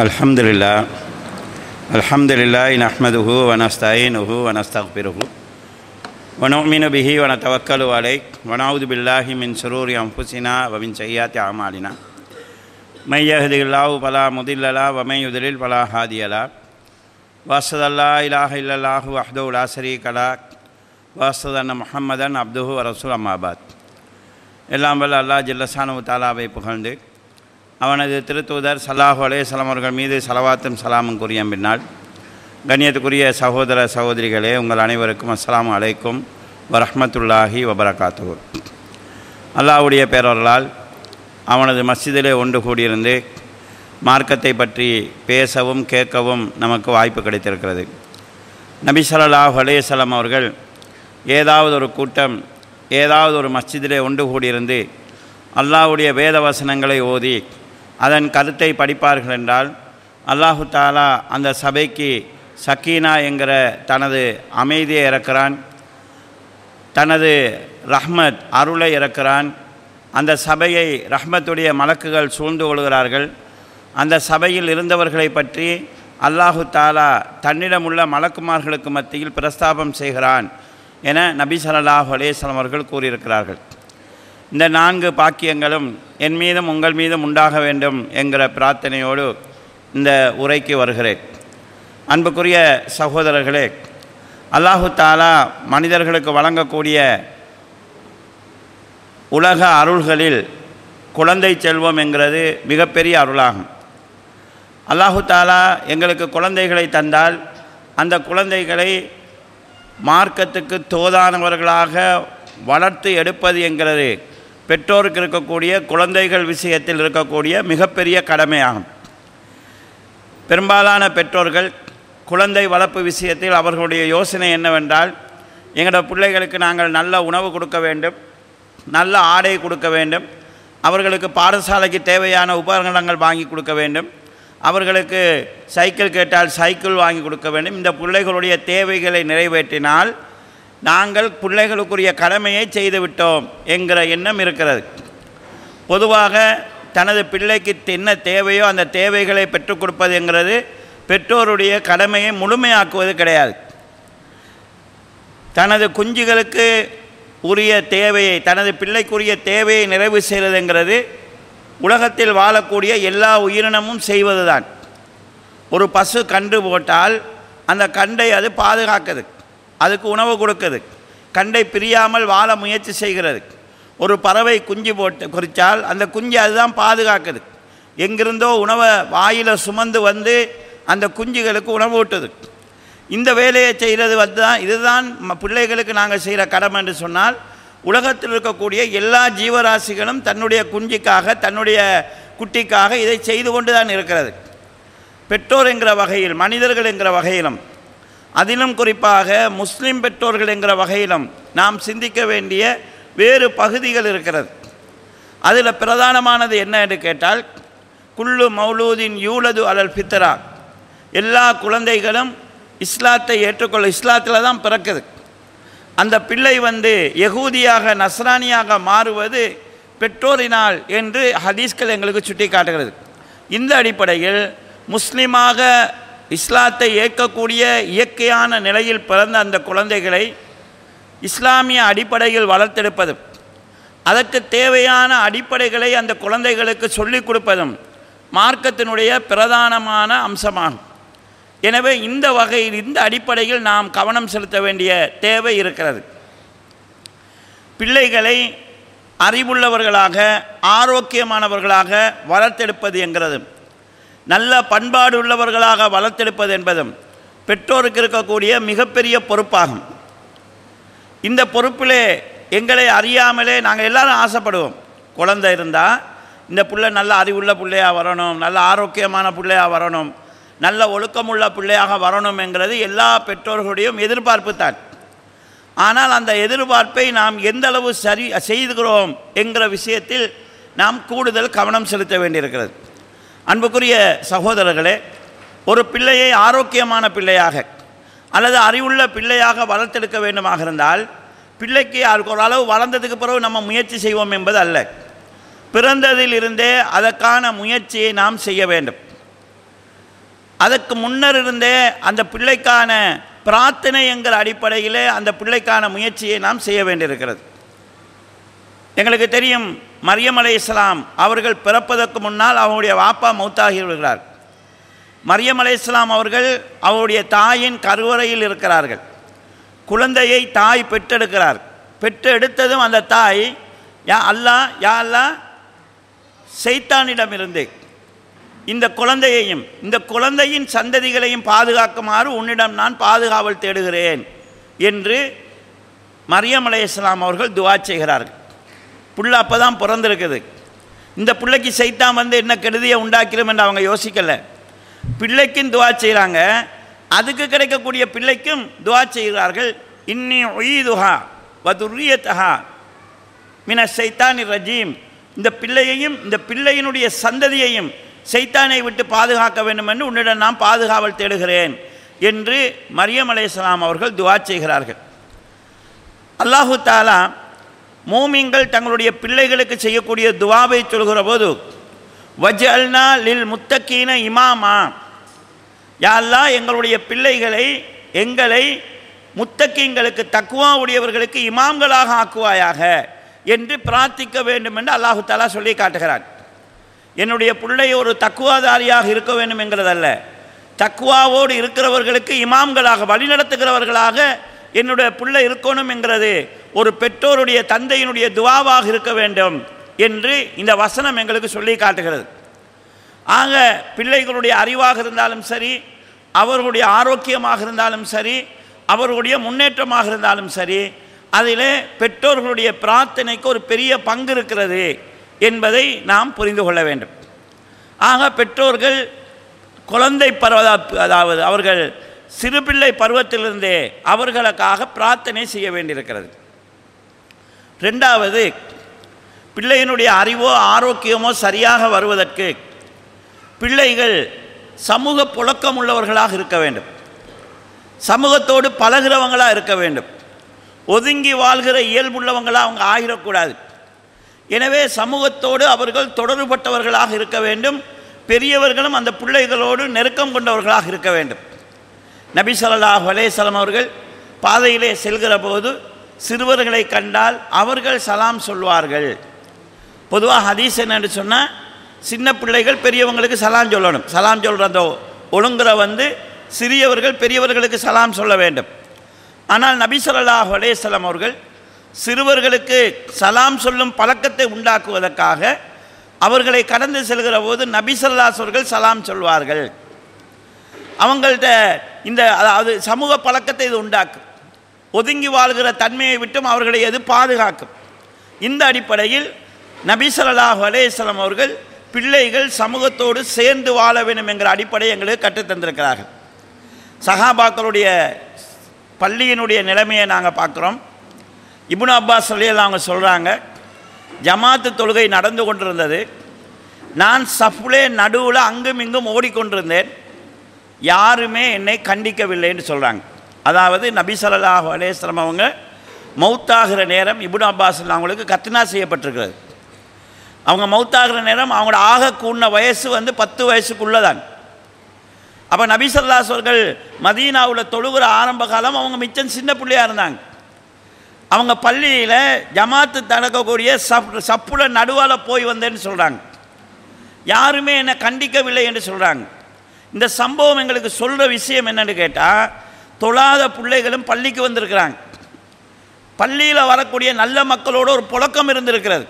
அல்ஹம்துலில்லாஹ் நஹ்மதுஹு வ நஸ்தஈனுஹு வ நஸ்தக்ஃபிருஹு வ நுஅ்மினு பிஹி வ நதவக்கலு அலைஹி வ நஊது பில்லாஹி மின் ஷுரூரி அன்ஃபுஸினா வ மின் ஸய்யிஆத்தி அமாலினா மை யஹ்திஹில்லாஹு ஃபலா முதில்ல லஹு வ மை யுத்லில் ஃபலா ஹாதிய லஹு வ அஷ்ஹது அல்லா இலாஹ இல்லல்லாஹு வஹ்தஹு லா ஷரீக லஹு வ அஷ்ஹது அன்ன முஹம்மதன் அப்துஹு வ ரசூலுஹு அம்மா பஅத். எல்லாம் வல்ல அல்லாஹ் ஜல்லஷானஹு தஆலாவை புகழ்ந்து அவனது திருத்தூதர் ஸல்லல்லாஹு அலைஹி வஸல்லம் அவர்கள் மீது ஸலவாத்தும் ஸலாமும் கூறிய பின்னால், கண்ணியத்துக்குரிய சகோதர சகோதரிகளே, உங்கள் அனைவருக்கும் அஸ்ஸலாமு அலைக்கும் வரஹ்மத்துல்லாஹி வபரகாத்துஹு. அல்லாஹ்வுடைய பேரருளால் அவனது மஸ்ஜிதிலே ஒன்று கூடியிருந்து மார்க்கத்தை பற்றி பேசவும் கேட்கவும் நமக்கு வாய்ப்பு கிடைத்திருக்கிறது. நபி ஸல்லல்லாஹு அலைஹி வஸல்லம் அவர்கள் ஏதாவது ஒரு கூட்டம் ஏதாவது ஒரு மஸ்ஜிதிலே ஒன்று கூடியிருந்து அல்லாஹ்வுடைய வேத வசனங்களை ஓதி அதன் கருத்தை படிப்பார்கள் என்றால், அல்லாஹு தாலா அந்த சபைக்கு சக்கீனா என்கிற தனது அமைதியை இறக்கிறான், தனது ரஹ்மத் அருளை இறக்கிறான். அந்த சபையை ரஹ்மத்துடைய மலக்குகள் சூழ்ந்து கொள்கிறார்கள். அந்த சபையில் இருந்தவர்களை பற்றி அல்லாஹு தாலா தன்னிடமுள்ள மலக்குமார்களுக்கு மத்தியில் பிரஸ்தாபம் செய்கிறான் என நபி ஸல்லல்லாஹு அலைஹி வஸல்லம் அவர்கள் கூறியிருக்கிறார்கள். இந்த 4 பாக்கியங்களும் என் மீதும் உங்கள் மீதும் உண்டாக வேண்டும் என்கிற பிரார்த்தனையோடு இந்த உரைக்கு வருகிறேன். அன்புக்குரிய சகோதரர்களே, அல்லாஹு தாலா மனிதர்களுக்கு வழங்கக்கூடிய உலக அருள்களில் குழந்தை செல்வம் என்கிறது மிகப்பெரிய அருளாகும். அல்லாஹு தாலா எங்களுக்கு குழந்தைகளை தந்தால் அந்த குழந்தைகளை மார்க்கத்துக்கு தோதானவர்களாக வளர்த்து எடுப்பது என்கிறது பெற்றோருக்கு இருக்கக்கூடிய குழந்தைகள் விஷயத்தில் இருக்கக்கூடிய மிகப்பெரிய கடமையாகும். பெரும்பாலான பெற்றோர்கள் குழந்தை வளர்ப்பு விஷயத்தில் அவர்களுடைய யோசனை என்னவென்றால், எங்களோட பிள்ளைகளுக்கு நாங்கள் நல்ல உணவு கொடுக்க வேண்டும், நல்ல ஆடை கொடுக்க வேண்டும், அவர்களுக்கு பாடசாலைக்கு தேவையான உபகரணங்கள் வாங்கி கொடுக்க வேண்டும், அவர்களுக்கு சைக்கிள் கேட்டால் சைக்கிள் வாங்கி கொடுக்க வேண்டும். இந்த பிள்ளைகளுடைய தேவைகளை நிறைவேற்றினால் நாங்கள் பிள்ளைகளுக்குரிய கடமையை செய்துவிட்டோம் என்கிற எண்ணம் இருக்கிறது. பொதுவாக தனது பிள்ளைக்கு என்ன தேவையோ அந்த தேவைகளை பெற்றுக் கொடுப்பது என்கிறது பெற்றோருடைய கடமையை முழுமையாக்குவது கிடையாது. தனது குஞ்சுகளுக்கு உரிய தேவையை, தனது பிள்ளைக்குரிய தேவையை நிறைவு செய்வதுங்கிறது உலகத்தில் வாழக்கூடிய எல்லா உயிரினமும் செய்வது தான். ஒரு பசு கன்று போட்டால் அந்த கன்றை அது பாதுகாக்குது, அதுக்கு உணவு கொடுக்குது, கண்டை பிரியாமல் வாழ முயற்சி செய்கிறது. ஒரு பறவை குஞ்சு போட்டு குறித்தால் அந்த குஞ்சு அதுதான் பாதுகாக்குது. எங்கிருந்தோ உணவை வாயில் சுமந்து வந்து அந்த குஞ்சுகளுக்கு உணவு ஊட்டுது. இந்த வேலையை செய்கிறது தான், இதுதான் பிள்ளைகளுக்கு நாங்கள் செய்கிற கடமை என்று சொன்னால், உலகத்தில் இருக்கக்கூடிய எல்லா ஜீவராசிகளும் தன்னுடைய குஞ்சுக்காக, தன்னுடைய குட்டிக்காக இதை செய்து கொண்டு தான் இருக்கிறது. பெற்றோர் என்கிற வகையில், மனிதர்கள் என்கிற வகையிலும், அதிலும் குறிப்பாக முஸ்லீம் பெற்றோர்கள் என்கிற வகையிலும் நாம் சிந்திக்க வேண்டிய வேறு பகுதிகள் இருக்கிறது. அதில் பிரதானமானது என்ன என்று கேட்டால், குல்லு மௌலூதின் யூலது அலல் ஃபித்ரா, எல்லா குழந்தைகளும் இஸ்லாத்தை ஏற்றுக்கொள்ள, இஸ்லாத்தில் தான் பிறக்குது. அந்த பிள்ளை யகூதியாக நஸ்ரானியாக மாறுவது பெற்றோரினால் என்று ஹதீஸ்கள் எங்களுக்கு சுட்டி காட்டுகிறது. இந்த அடிப்படையில் முஸ்லீமாக இஸ்லாத்தை ஏற்கக்கூடிய இயற்கையான நிலையில் பிறந்த அந்த குழந்தைகளை இஸ்லாமிய அடிப்படையில் வளர்த்தெடுப்பது, அதற்கு தேவையான அடிப்படைகளை அந்த குழந்தைகளுக்கு சொல்லிக் கொடுப்பதும் மார்க்கத்தினுடைய பிரதானமான அம்சமாகும். எனவே இந்த வகையில், இந்த அடிப்படையில் நாம் கவனம் செலுத்த வேண்டிய தேவை இருக்கிறது. பிள்ளைகளை அறிவுள்ளவர்களாக, ஆரோக்கியமானவர்களாக வளர்த்தெடுப்பது என்கிறது, நல்ல பண்பாடு உள்ளவர்களாக வளர்த்தெடுப்பது என்பதும் பெற்றோருக்கு இருக்கக்கூடிய மிகப்பெரிய பொறுப்பாகும். இந்த பொறுப்பிலே எங்களை அறியாமலே நாங்கள் எல்லாரும் ஆசைப்படுவோம், குழந்தை இருந்தால் இந்த பிள்ளை நல்ல அறிவுள்ள பிள்ளையாக வரணும், நல்ல ஆரோக்கியமான பிள்ளையாக வரணும், நல்ல ஒழுக்கமுள்ள பிள்ளையாக வரணும் என்கிறது எல்லா பெற்றோர்களுடையும் எதிர்பார்ப்பு தான். ஆனால் அந்த எதிர்பார்ப்பை நாம் எந்த அளவு சரி செய்துகிறோம் என்கிற விஷயத்தில் நாம் கூடுதல் கவனம் செலுத்த வேண்டியிருக்கிறது. அன்புக்குரிய சகோதரர்களே, ஒரு பிள்ளையை ஆரோக்கியமான பிள்ளையாக அல்லது அறிவுள்ள பிள்ளையாக வளர்த்தெடுக்க வேண்டுமாக இருந்தால், பிள்ளைக்கு ஒரு அளவு வளர்ந்ததுக்கு பிறகு நம்ம முயற்சி செய்வோம் என்பது அல்ல. பிறந்ததில் இருந்தே அதற்கான முயற்சியை நாம் செய்ய வேண்டும். அதற்கு முன்னர் இருந்தே அந்த பிள்ளைக்கான பிரார்த்தனை என்கிற அடிப்படையில் அந்த பிள்ளைக்கான முயற்சியை நாம் செய்ய வேண்டியிருக்கிறது. எங்களுக்கு தெரியும், மரியம் அலைஹிஸ்ஸலாம் அவர்கள் பிறப்பதற்கு முன்னால் அவருடைய வாப்பா மௌத்தாகி விடுகிறார். மரியம் அலைஹிஸ்ஸலாம் அவர்கள் அவருடைய தாயின் கருவறையில் இருக்கிறார்கள். குழந்தையை தாய் பெற்றெடுக்கிறார். பெற்றெடுத்ததும் அந்த தாய் யா அல்லாஹ் சைத்தானிடமிருந்து இந்த குழந்தையையும் இந்த குழந்தையின் சந்ததிகளையும் பாதுகாக்குமாறு உன்னிடம் நான் பாதுகாவல் தேடுகிறேன் என்று மரியம் அலைஹிஸ்ஸலாம் அவர்கள் துஆ செய்கிறார்கள். புள்ள அப்போ தான் பிறந்திருக்குது. இந்த பிள்ளைக்கு சைத்தான் வந்து என்ன கெடுதியை உண்டாக்கிறோம் என்று அவங்க யோசிக்கலை. பிள்ளைக்கும் துஆ செய்கிறாங்க, அதுக்கு கிடைக்கக்கூடிய பிள்ளைக்கும் துஆ செய்கிறார்கள். இன்னி உயீதுஹா வதுர்ரியத்தஹா மின சைத்தானி ரஜீம், இந்த பிள்ளையையும் இந்த பிள்ளையினுடைய சந்ததியையும் சைத்தானை விட்டு பாதுகாக்க வேண்டும் என்று உன்னிடம் நான் பாதுகாவல் தேடுகிறேன் என்று மரியம் அலைஹிஸ்ஸலாம் அவர்கள் துஆ செய்கிறார்கள். அல்லாஹு தஆலா மூமின்கள் தங்களுடைய பிள்ளைகளுக்கு செய்யக்கூடிய துஆவை சொல்கிற போது வஜ்அல்னா லில் முத்தகீன இமாமா, யா அல்லாஹ் எங்களுடைய பிள்ளைகளை எங்களை முத்தகீன்களுக்கு தக்வா உடையவர்களுக்கு இமாம்களாக ஆக்குவாயாக என்று பிரார்த்திக்க வேண்டும் என்று அல்லாஹு தஆலா சொல்லி காட்டுகிறார். என்னுடைய பிள்ளை ஒரு தக்குவாதாரியாக இருக்க வேண்டும் என்கிறதல்ல, தக்குவாவோடு இருக்கிறவர்களுக்கு இமாம்களாக வழிநடத்துகிறவர்களாக என்னுடைய பிள்ளை இருக்கணும் என்கிறது ஒரு பெற்றோருடைய தந்தையினுடைய துஆவாக இருக்க வேண்டும் என்று இந்த வசனம் எங்களுக்கு சொல்லி காட்டுகிறது. ஆக பிள்ளைகளுடைய அறிவாக இருந்தாலும் சரி, அவர்களுடைய ஆரோக்கியமாக இருந்தாலும் சரி, அவர்களுடைய முன்னேற்றமாக இருந்தாலும் சரி, அதில் பெற்றோர்களுடைய பிரார்த்தனைக்கு ஒரு பெரிய பங்கு இருக்கிறது என்பதை நாம் புரிந்து கொள்ள வேண்டும். ஆக பெற்றோர்கள் குழந்தை அதாவது அவர்கள் சிறுபிள்ளை பருவத்திலிருந்தே அவர்களுக்காக பிரார்த்தனை செய்ய வேண்டியிருக்கிறது. ரெண்டாவது, பிள்ளையினுடைய அறிவோ ஆரோக்கியமோ சரியாக வருவதற்கு பிள்ளைகள் சமூக புழக்கம் உள்ளவர்களாக இருக்க வேண்டும், சமூகத்தோடு பழகிறவங்களாக இருக்க வேண்டும், ஒதுங்கி வாழ்கிற இயல்புள்ளவங்களாக அவங்க ஆகிடக்கூடாது. எனவே சமூகத்தோடு அவர்கள் தொடர்பட்டவர்களாக இருக்க வேண்டும், பெரியவர்களும் அந்த பிள்ளைகளோடு நெருக்கம் கொண்டவர்களாக இருக்க வேண்டும். நபி ஸல்லல்லாஹு அலைஹி வஸல்லம் அவர்கள் பாதையிலே செல்கிற போது சிறுவர்களை கண்டால் அவர்கள் சலாம் சொல்வார்கள். பொதுவாக ஹதீஸ் என்னென்னு சொன்னால், சின்ன பிள்ளைகள் பெரியவங்களுக்கு சலாம் சொல்லணும். சலாம் சொல்கிற அந்த ஒழுங்குற சிறியவர்கள் பெரியவர்களுக்கு சலாம் சொல்ல வேண்டும். ஆனால் நபி ஸல்லல்லாஹு அலைஹி வஸல்லம் அவர்கள் சிறுவர்களுக்கு சலாம் சொல்லும் பழக்கத்தை உண்டாக்குவதற்காக அவர்களை கடந்து செல்கிற போது நபி ஸல்லல்லாஹு அலைஹி அவர்கள் சலாம் சொல்வார்கள். அவங்கள்ட்ட இந்த அதாவது சமூக பழக்கத்தை இது உண்டாக்கும், ஒதுங்கி வாழ்கிற தன்மையை விட்டும் அவர்களை எது பாதுகாக்கும். இந்த அடிப்படையில் நபி ஸல்லல்லாஹு அலைஹி வஸல்லம் அவர்கள் பிள்ளைகள் சமூகத்தோடு சேர்ந்து வாழ வேண்டும் என்கிற அடிப்படையை எங்களுக்கு கற்றுத்தந்திருக்கிறார்கள். சஹாபாக்களுடைய பள்ளியினுடைய நிலைமையை நாங்கள் பார்க்குறோம். இப்னு அப்பாஸ் ரலியல்லாஹு அவங்க சொல்கிறாங்க, ஜமாத்து தொழுகை நடந்து கொண்டிருந்தது, நான் சஃப்லே நடுவில் அங்கும் இங்கும் ஓடிக்கொண்டிருந்தேன், யாருமே என்னை கண்டிக்கவில்லைன்னு சொல்கிறாங்க. அதாவது நபி ஸல்லல்லாஹு அலைஹி வஸல்லம் அவங்க மௌத்தாகிற நேரம் இப்னு அப்பாஸ் அவங்களுக்கு கத்னா செய்யப்பட்டிருக்கிறது. அவங்க மௌத்தாகிற நேரம் அவங்களோட ஆக கூடின வயசு 10 வயசுக்குள்ளே தான். அப்போ நபி ஸல்லல்லாஹு அலைஹி அவர்கள் மதீனாவில் தொழுகிற ஆரம்ப காலம் அவங்க மிச்சம் சின்ன பிள்ளையாக இருந்தாங்க. அவங்க பள்ளியில் ஜமாத்து நடக்கக்கூடிய சப்புல நடுவால் போய் வந்தேன்னு சொல்கிறாங்க, யாருமே என்னை கண்டிக்கவில்லை என்று சொல்கிறாங்க. இந்த சம்பவம் எங்களுக்கு சொல்கிற விஷயம் என்னென்னு கேட்டால், தொழாத பிள்ளைகளும் பள்ளிக்கு வந்திருக்கிறாங்க, பள்ளியில் வரக்கூடிய நல்ல மக்களோடு ஒரு புழக்கம் இருந்திருக்கிறது.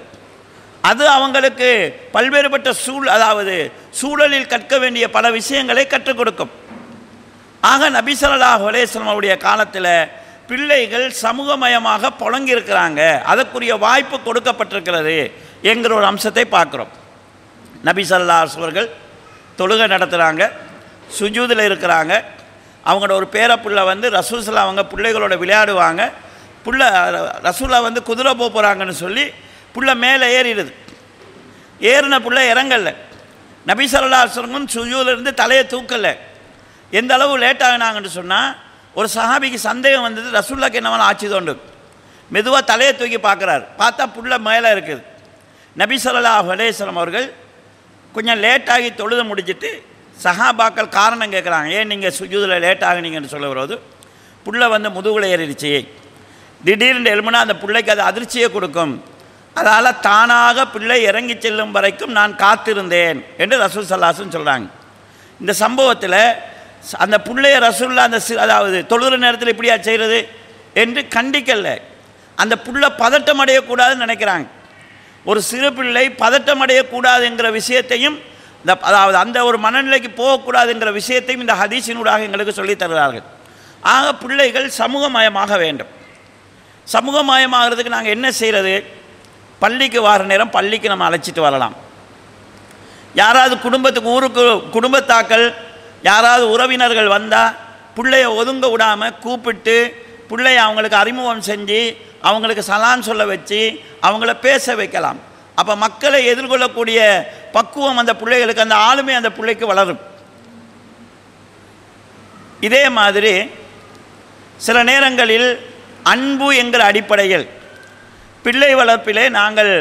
அது அவங்களுக்கு பல்வேறுபட்ட அதாவது சூழலில் கற்க வேண்டிய பல விஷயங்களை கற்றுக் கொடுக்கும். ஆக நபி ஸல்லல்லாஹு அலைஹி வஸல்லம் அவருடைய காலத்தில் பிள்ளைகள் சமூகமயமாக புழங்கியிருக்கிறாங்க, அதற்குரிய வாய்ப்பு கொடுக்கப்பட்டிருக்கிறது என்கிற ஒரு அம்சத்தை பார்க்குறோம். நபி ஸல்லல்லாஹு அலைஹி வஸல்லம் அவர்கள் தொழுகை நடத்துகிறாங்க, சுஜூதில் இருக்கிறாங்க. அவங்களோட ஒரு பேரப்புள்ள ரசூலுல்லாஹ் அவங்க பிள்ளைகளோட விளையாடுவாங்க. ரசூலுல்லாஹ் குதிரை போகிறாங்கன்னு சொல்லி புள்ள மேலே ஏறிடுது. ஏறின புள்ள இறங்கலை. நபி ஸல்லல்லாஹு அலைஹி வஸல்லம் சுஜூதிலிருந்து தலையை தூக்கலை. எந்த அளவு லேட் ஆகினாங்கன்னு சொன்னால், ஒரு சஹாபிக்கு சந்தேகம் வந்தது, ரசூலுல்லாஹ்க்கு என்னவெல்லாம் ஆச்சு தோண்டு. மெதுவாக தலையை தூக்கி பார்க்குறாரு, பார்த்தா புள்ள மேலே இருக்குது. நபி ஸல்லல்லாஹு அலைஹி வஸல்லம் அவர்கள் கொஞ்சம் லேட்டாகி தொழுது முடிச்சுட்டு சஹாபாக்கள் காரணம் கேட்குறாங்க, ஏன் நீங்கள் சுஜூதில் லேட் ஆகுனீங்கன்னு சொல்ல வருவது, புள்ளை வந்து முதுகுல ஏறிடுச்சு, திடீர்னு எழுமுனா அந்த பிள்ளைக்கு அது அதிர்ச்சியை கொடுக்கும், அதனால் தானாக பிள்ளை இறங்கி செல்லும் வரைக்கும் நான் காத்திருந்தேன் என்று ரசூல் ஸல்லல்லாஹு அலைஹி வஸல்லம் சொல்கிறாங்க. இந்த சம்பவத்தில் அந்த பிள்ளைய ரசூலுல்லாஹ் அந்த அதாவது தொழுகிற நேரத்தில் இப்படியா செய்கிறது என்று கண்டிக்கல. அந்த புள்ள பதட்டம் அடையக்கூடாதுன்னு நினைக்கிறாங்க. ஒரு சிறு பிள்ளை பதட்டம் அடையக்கூடாதுங்கிற விஷயத்தையும் அதாவது அந்த ஒரு மனநிலைக்கு போகக்கூடாதுங்கிற விஷயத்தையும் இந்த ஹதீஸினூடாக எங்களுக்கு சொல்லித் தருகிறார்கள். ஆக பிள்ளைகள் சமூகமயமாக வேண்டும். சமூகமயமாகிறதுக்கு நாங்கள் என்ன செய்கிறது? பள்ளிக்கு வர நேரம் பள்ளிக்கு நம்ம அழைச்சிட்டு வரலாம். யாராவது குடும்பத்துக்கு ஊருக்கு குடும்பத்தாக்கள் யாராவது உறவினர்கள் வந்தால் பிள்ளைய ஒதுங்க விடாமல் கூப்பிட்டு பிள்ளைய அவங்களுக்கு அறிமுகம் செஞ்சு அவங்களுக்கு சலான் சொல்ல வச்சு அவங்கள பேச வைக்கலாம். அப்போ மக்களை எதிர்கொள்ளக்கூடிய பக்குவம் அந்த பிள்ளைகளுக்கு, அந்த ஆளுமை அந்த பிள்ளைக்கு வளரும். இதே மாதிரி சில நேரங்களில் அன்பு என்கிற அடிப்படையில் பிள்ளை வளர்ப்பிலே நாங்கள்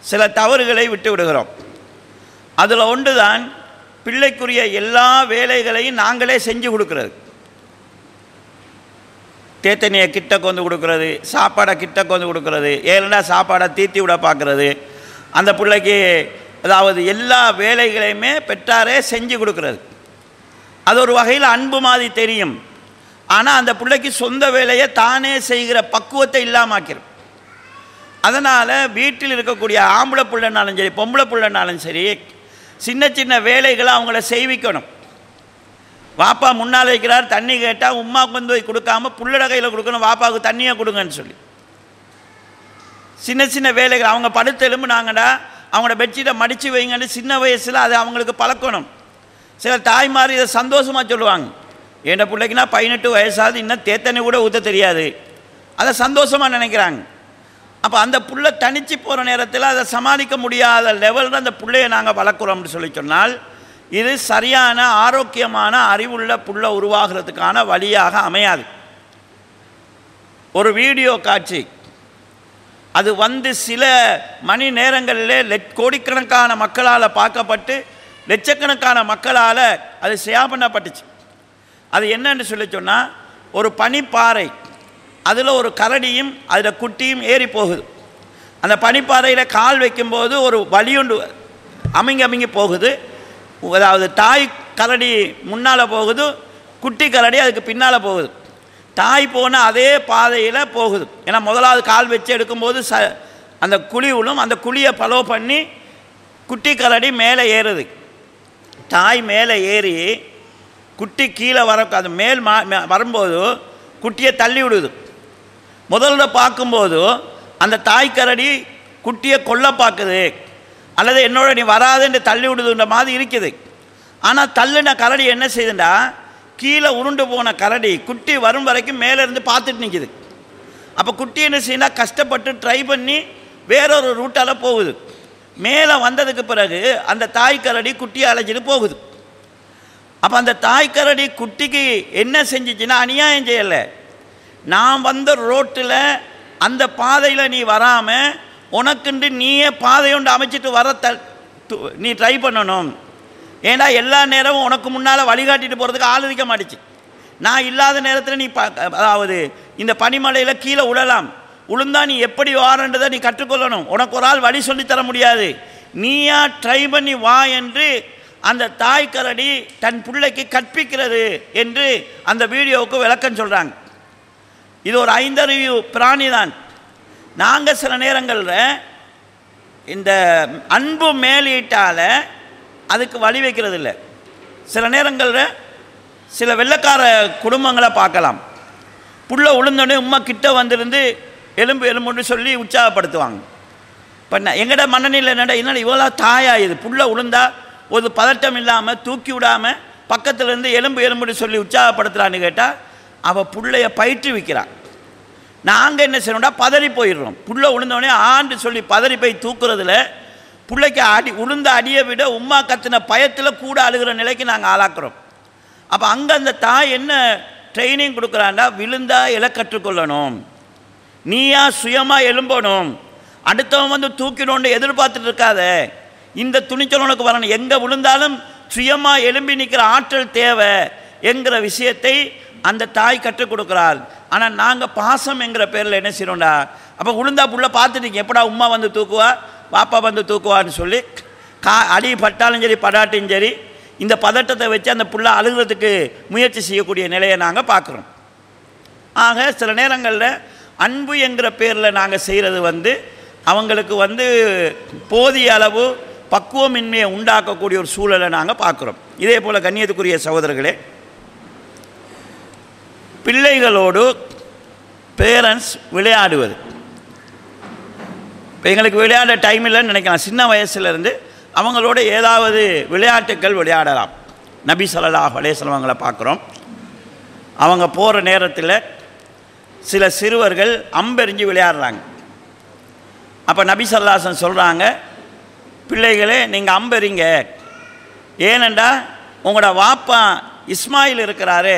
சில தவறுகளை விட்டு விடுகிறோம். அதில் ஒன்று தான் பிள்ளைக்குரிய எல்லா வேலைகளையும் நாங்களே செஞ்சு கொடுக்குறது. தேத்தனியை கிட்ட கொண்டு கொடுக்குறது, சாப்பாடை கிட்ட கொண்டு கொடுக்குறது, ஏன்னா சாப்பாடை தீத்தி விட பார்க்குறது, அந்த பிள்ளைக்கு அதாவது எல்லா வேலைகளையுமே பெற்றாரே செஞ்சு கொடுக்குறது. அது ஒரு வகையில் அன்பு மாதிரி தெரியும். ஆனால் அந்த பிள்ளைக்கு சொந்த வேலையை தானே செய்கிற பக்குவத்தை இல்லாமாக்கிடும். அதனால் வீட்டில் இருக்கக்கூடிய ஆம்பளை பிள்ளைனாலும் சரி பொம்பளை பிள்ளைனாலும் சரி சின்ன சின்ன வேலைகளை அவங்கள செய்விக்கணும். வாப்பா முன்னால் வைக்கிறார், தண்ணி கேட்டால் உம்மா கொண்டு போய் கொடுக்காம புள்ளட கையில் கொடுக்கணும், வாப்பாவுக்கு தண்ணியை கொடுங்கன்னு சொல்லி. சின்ன சின்ன வேலைகள் அவங்க படுத்து எலும்புனாங்கடா அவங்களோட பெட்ஷீட்டை மடித்து வைங்கன்னு சின்ன வயசில் அதை அவங்களுக்கு பழக்கணும். சில தாய்மார் இதை சந்தோஷமாக சொல்லுவாங்க, என் பிள்ளைக்குன்னா 18 வயசாவது இன்னும் தேத்தனி கூட ஊற்ற தெரியாது, அதை சந்தோஷமாக நினைக்கிறாங்க. அப்போ அந்த புள்ள தனிச்சு போகிற நேரத்தில் அதை சமாளிக்க முடியாத லெவலில் அந்த பிள்ளையை நாங்கள் வளர்க்குறோம்னு சொல்லி சொன்னால் இது சரியான ஆரோக்கியமான அறிவுள்ள புள்ள உருவாகிறதுக்கான வழியாக அமையாது. ஒரு வீடியோ காட்சி அது வந்து சில மணி நேரங்களிலே கோடிக்கணக்கான மக்களால் பார்க்கப்பட்டு லட்சக்கணக்கான மக்களால் அது ஷேர் பண்ணப்பட்டுச்சு. அது என்னன்னு சொல்லி சொன்னால், ஒரு பனிப்பாறை, அதில் ஒரு கரடியும் அதில் குட்டியும் ஏறி போகுது. அந்த பனிப்பாறையில் கால் வைக்கும்போது ஒரு வலியுண்டு அமைங்கி போகுது. அதாவது தாய் கரடி முன்னால் போகுது, குட்டி கரடி அதுக்கு பின்னால் போகுது. தாய் போன அதே பாதையில் போகுது. ஏன்னா முதலாவது கால் வச்சு எடுக்கும்போது அந்த குழி விழும், அந்த குழியை ஃபாலோ பண்ணி குட்டி கரடி மேலே ஏறுது. தாய் மேலே ஏறி குட்டி கீழே வர அது மேல் வரும்போது குட்டியை தள்ளி விடுது. முதல்ல பார்க்கும்போது அந்த தாய் கரடி குட்டியை கொல்ல பார்க்குது, அல்லது என்னோட நீ வராதுன்னு தள்ளி விடுதுன்ற மாதிரி இருக்குது. ஆனால் தள்ளுன கரடி என்ன செய்யுதுண்டா, கீழே உருண்டு போன கரடி குட்டி வரும் வரைக்கும் மேலேருந்து பார்த்துட்டு நிற்கிது. அப்போ குட்டி என்ன செய்யணும், கஷ்டப்பட்டு ட்ரை பண்ணி வேறொரு ரூட்டால் போகுது. மேலே வந்ததுக்கு பிறகு அந்த தாய் கரடி குட்டியை அழைச்சிட்டு போகுது. அப்போ அந்த தாய் கரடி குட்டிக்கு என்ன செஞ்சிச்சுன்னா அநியாயம் செய்யலை. நான் வந்த ரோட்டில் அந்த பாதையில் நீ வராமல் உனக்குண்டு நீயே பாதையொன்று அமைச்சிட்டு வர நீ ட்ரை பண்ணணும். ஏன்னா எல்லா நேரமும் உனக்கு முன்னால் வழிகாட்டிட்டு போகிறதுக்கு ஆள் இருக்க மாட்டிச்சு. நான் இல்லாத நேரத்தில் நீ அதாவது இந்த பனிமலையில் கீழே விழலாம், உளுந்தா நீ எப்படி வாரன்றதை நீ கற்றுக்கொள்ளணும். உனக்கு ஒரு ஆள் வழி சொல்லித்தர முடியாது, நீயா ட்ரை பண்ணி வா என்று அந்த தாய் கரடி தன் பிள்ளைக்கு கற்பிக்கிறது என்று அந்த வீடியோவுக்கு விளக்கம் சொல்கிறாங்க. இது ஒரு 5 அறிவு பிராணி தான். நாங்கள் சில நேரங்களில் இந்த அன்பு மேலீட்டால் அதுக்கு வழி வைக்கிறது இல்லை. சில நேரங்களில் சில வெள்ளைக்கார குடும்பங்களை பார்க்கலாம், புள்ள உளுந்தோடனே உம்மா கிட்ட வந்திருந்து எலும்புன்னு சொல்லி உற்சாகப்படுத்துவாங்க. இப்போ எங்கட மன்னனில் என்னடா இவ்வளோ தாயாயுது, புள்ள உளுந்தா ஒரு பதட்டம் இல்லாமல் தூக்கி விடாமல் பக்கத்துலேருந்து எலும்புன்னு சொல்லி உற்சாகப்படுத்துகிறான்னு கேட்டால் அவள் பிள்ளைய பயிற்றுவிக்கிறான். நாங்கள் என்ன செய்யணும்டா பதறி போயிடுறோம். புள்ள உளுந்தோடனே ஆண்டு சொல்லி பதறி போய் தூக்குறதுல பிள்ளைக்கு உளுந்த அடியை விட உம்மா கத்தின பயத்தில் கூட அழுகிற நிலைக்கு நாங்கள் ஆளாக்குறோம். அப்போ அங்கே அந்த தாய் என்ன ட்ரைனிங் கொடுக்குறாண்டா, விழுந்தா எலை கற்றுக்கொள்ளணும், நீயா சுயமாக எழும்பணும், அடுத்தவன் வந்து தூக்கிடணுன்னு எதிர்பார்த்துட்டு இருக்காத, இந்த துணிச்சல் உனக்கு வரணும். எங்கே விழுந்தாலும் சுயமாக எழும்பி நிற்கிற ஆற்றல் தேவை என்கிற விஷயத்தை அந்த தாய் கற்றுக் கொடுக்குறாள். ஆனால் நாங்கள் பாசம் என்கிற பேரில் என்ன செய்யணும்டா, அப்போ உளுந்தா புள்ள பார்த்துட்டீங்க, எப்படா உமா வந்து தூக்குவா பாப்பா வந்து தூக்குவான்னு சொல்லி அடி பட்டாலும் சரி படாட்டும் சரி இந்த பதட்டத்தை வச்சு அந்த புள்ள அழுகிறதுக்கு முயற்சி செய்யக்கூடிய நிலையை நாங்கள் பார்க்குறோம். ஆக சில நேரங்களில் அன்பு என்கிற பேரில் நாங்கள் செய்கிறது அவங்களுக்கு போதிய அளவு பக்குவமின்மையை உண்டாக்கக்கூடிய ஒரு சூழலை நாங்கள் பார்க்குறோம். இதே போல் கண்ணியத்துக்குரிய சகோதரர்களே, பிள்ளைகளோடு பேரண்ட்ஸ் விளையாடுவது, இப்போ எங்களுக்கு விளையாட டைம் இல்லைன்னு நினைக்கலாம். சின்ன வயசுலேருந்து அவங்களோட ஏதாவது விளையாட்டுக்கள் விளையாடலாம். நபி ஸல்லல்லாஹு அலைஹி வஸல்லம் அவங்கள பார்க்குறோம். அவங்க போகிற நேரத்தில் சில சிறுவர்கள் அம்பெறிஞ்சு விளையாடுறாங்க. அப்போ நபி ஸல்லல்லாஹு அலைஹி வஸல்லம் சொல்கிறாங்க, பிள்ளைகளே நீங்கள் அம்பெறிங்க, ஏனெண்டா உங்களோட வாப்பா இஸ்மாயில் இருக்கிறாரே,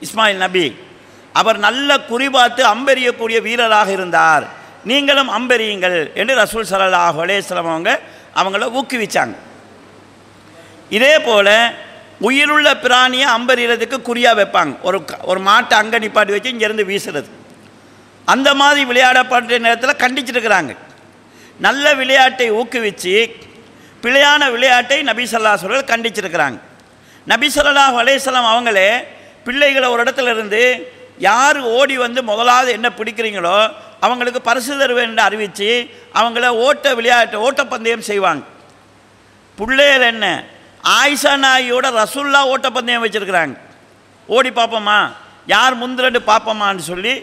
இஸ்மாயில் நபி, அவர் நல்ல குறிபார்த்து அம்பெறியக்கூடிய வீரராக இருந்தார், நீங்களும் அம்பெறியுங்கள் என்று ரசூல் ஸல்லல்லாஹு அலைஹி வஸல்லம் அவங்கள ஊக்குவிச்சாங்க. இதே போல் உயிருள்ள பிராணியை அம்பெறிகிறதுக்கு குறியாக வைப்பாங்க. ஒரு மாட்டை அங்கே நிப்பாட்டி வச்சு இங்கேருந்து வீசுறது. அந்த மாதிரி விளையாடப்படுற நேரத்தில் கண்டிச்சிருக்கிறாங்க. நல்ல விளையாட்டை ஊக்குவிச்சு பிழையான விளையாட்டை நபி ஸல்லல்லாஹு அலைஹி வஸல்லம் கண்டிச்சிருக்கிறாங்க. நபி ஸல்லல்லாஹு அலைஹி வஸல்லம் அவங்களே பிள்ளைகளை ஒரு இடத்துல இருந்து யார் ஓடி முதலாவது என்ன பிடிக்கிறீங்களோ அவங்களுக்கு பரிசு தருவேன் என்று அறிவித்து அவங்கள ஓட்டப்பந்தயம் செய்வாங்க. பிள்ளைகள் என்ன, ஆயிஷா நாயோட ரசூல்லா ஓட்டப்பந்தயம் வச்சுருக்கிறாங்க. ஓடி பார்ப்போமா, யார் முந்திரண்டு பார்ப்போமான்னு சொல்லி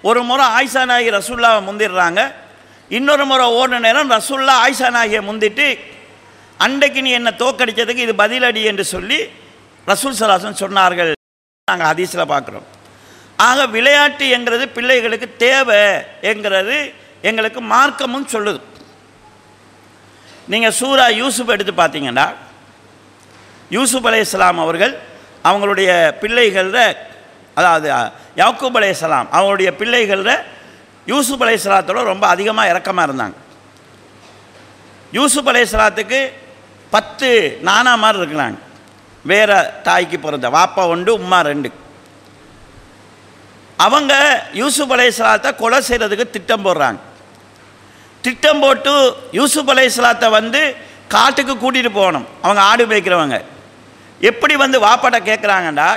ஒரு முறை ஆயிஷா நாயகி ரசூல்லாவை முந்திடுறாங்க. இன்னொரு முறை ஓடின நேரம் ரசூல்லா ஆயிஷா நாயகியை முந்திட்டு, அன்றைக்கு நீ என்னை தோக்கடித்ததுக்கு இது பதிலடி என்று சொல்லி ரசூல் ஸல்லல்லாஹு அலைஹி வஸல்லம் சொன்னார்கள். நாங்கள் ஹதீஸில் பார்க்குறோம். ஆக விளையாட்டு என்கிறது பிள்ளைகளுக்கு தேவை என்கிறது எங்களுக்கு மார்க்கமும் சொல்லுது. நீங்கள் சூரா யூசுப் எடுத்து பார்த்தீங்கன்னா, யூசுப் அலைஹிஸ்ஸலாம் அவர்கள் அவங்களுடைய பிள்ளைகளில், அதாவது யாக்கூப் அலைஹிஸ்ஸலாம் அவங்களுடைய பிள்ளைகளில் யூசுப் அலைஹிஸ்ஸலாத்தோட ரொம்ப அதிகமாக இரக்கமாக இருந்தாங்க. யூசுப் அலைஹிஸ்ஸலாத்துக்கு 10 நானாமார் இருக்கிறாங்க. வேறு தாய்க்கு பிறந்த வாப்பா 1 உம்மா 2. அவங்க யூசுப் அலைஹிஸ்ஸலாத்தை கொலை செய்கிறதுக்கு திட்டம் போடுறாங்க. திட்டம் போட்டு யூசுப் அலைஹிஸ்ஸலாத்தை காட்டுக்கு கூட்டிகிட்டு போகணும். அவங்க ஆடு மேய்க்கிறவங்க எப்படி வாப்பாட்ட கேட்குறாங்கண்டா,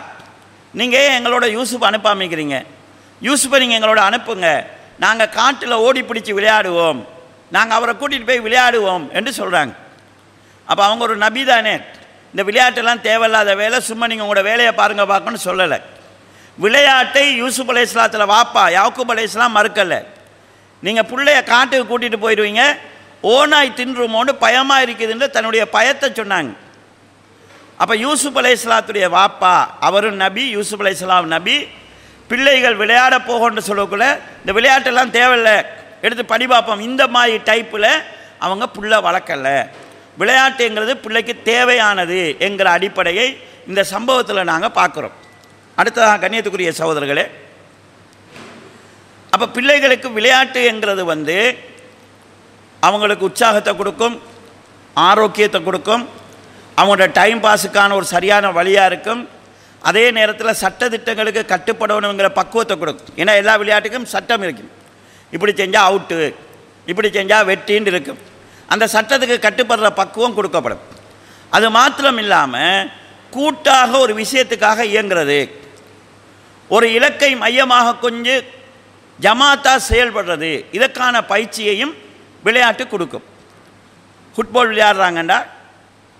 நீங்கள் ஏன் எங்களோட யூசுப் அனுப்பாமிக்கிறீங்க, யூசுப்பை நீங்கள் எங்களோட அனுப்புங்க, நாங்கள் காட்டில் ஓடி பிடிச்சி விளையாடுவோம், நாங்கள் அவரை கூட்டிகிட்டு போய் விளையாடுவோம் என்று சொல்கிறாங்க. அப்போ அவங்க ஒரு நபி தானே, இந்த விளையாட்டெல்லாம் தேவையில்லாத வேலை, சும்மா நீங்கள் உங்களோட வேலையை பார்க்கணும்னு சொல்லலை. விளையாட்டை யூசுப் அலைஹிஸ்ஸலாத்தில் வாப்பா யாக்கூப் அலைஹிஸ்ஸலாம் மறுக்கலை. நீங்கள் பிள்ளைய காட்டுக்கு கூட்டிகிட்டு போயிடுவீங்க, ஓனாய் தின்றுமோன்னு பயமாக இருக்குதுன்னு தன்னுடைய பயத்தை சொன்னாங்க. அப்போ யூசுப் அலைஹிஸ்ஸலாத்துடைய வாப்பா அவரும் நபி, யூசுப் அலைஹிஸ்ஸலாம் நபி, பிள்ளைகள் விளையாட போகணுன்னு சொல்லக்குள்ள இந்த விளையாட்டெல்லாம் தேவையில்லை, எடுத்து படி பார்ப்போம், இந்த மாதிரி டைப்பில் அவங்க பிள்ளை வளர்க்கலை. விளையாட்டுங்கிறது பிள்ளைக்கு தேவையானது என்கிற அடிப்படையை இந்த சம்பவத்தில் நாங்கள் பார்க்குறோம். அடுத்ததாக கண்ணியத்துக்குரிய சகோதரர்களே, அப்போ பிள்ளைகளுக்கு விளையாட்டு என்கிறது அவங்களுக்கு உற்சாகத்தை கொடுக்கும், ஆரோக்கியத்தை கொடுக்கும், அவங்களோட டைம் பாஸுக்கான ஒரு சரியான வழியாக இருக்கும். அதே நேரத்தில் சட்டத்திட்டங்களுக்கு கட்டுப்படணுங்கிற பக்குவத்தை கொடுக்கும். ஏன்னா எல்லா விளையாட்டுக்கும் சட்டம் இருக்கும். இப்படி செஞ்சால் அவுட்டு, இப்படி செஞ்சால் வெட்டின்னு இருக்கும். அந்த சட்டத்துக்கு கட்டுப்படுற பக்குவம் கொடுக்கப்படும். அது மாத்திரம் இல்லாமல் கூட்டாக ஒரு விஷயத்துக்காக இயங்குறது, ஒரு இலக்கை மையமாக கொஞ்சம் ஜமாத்தாக செயல்படுறது, இதற்கான பயிற்சியையும் விளையாட்டு கொடுக்கும். ஃபுட்பால் விளையாடுறாங்கண்டா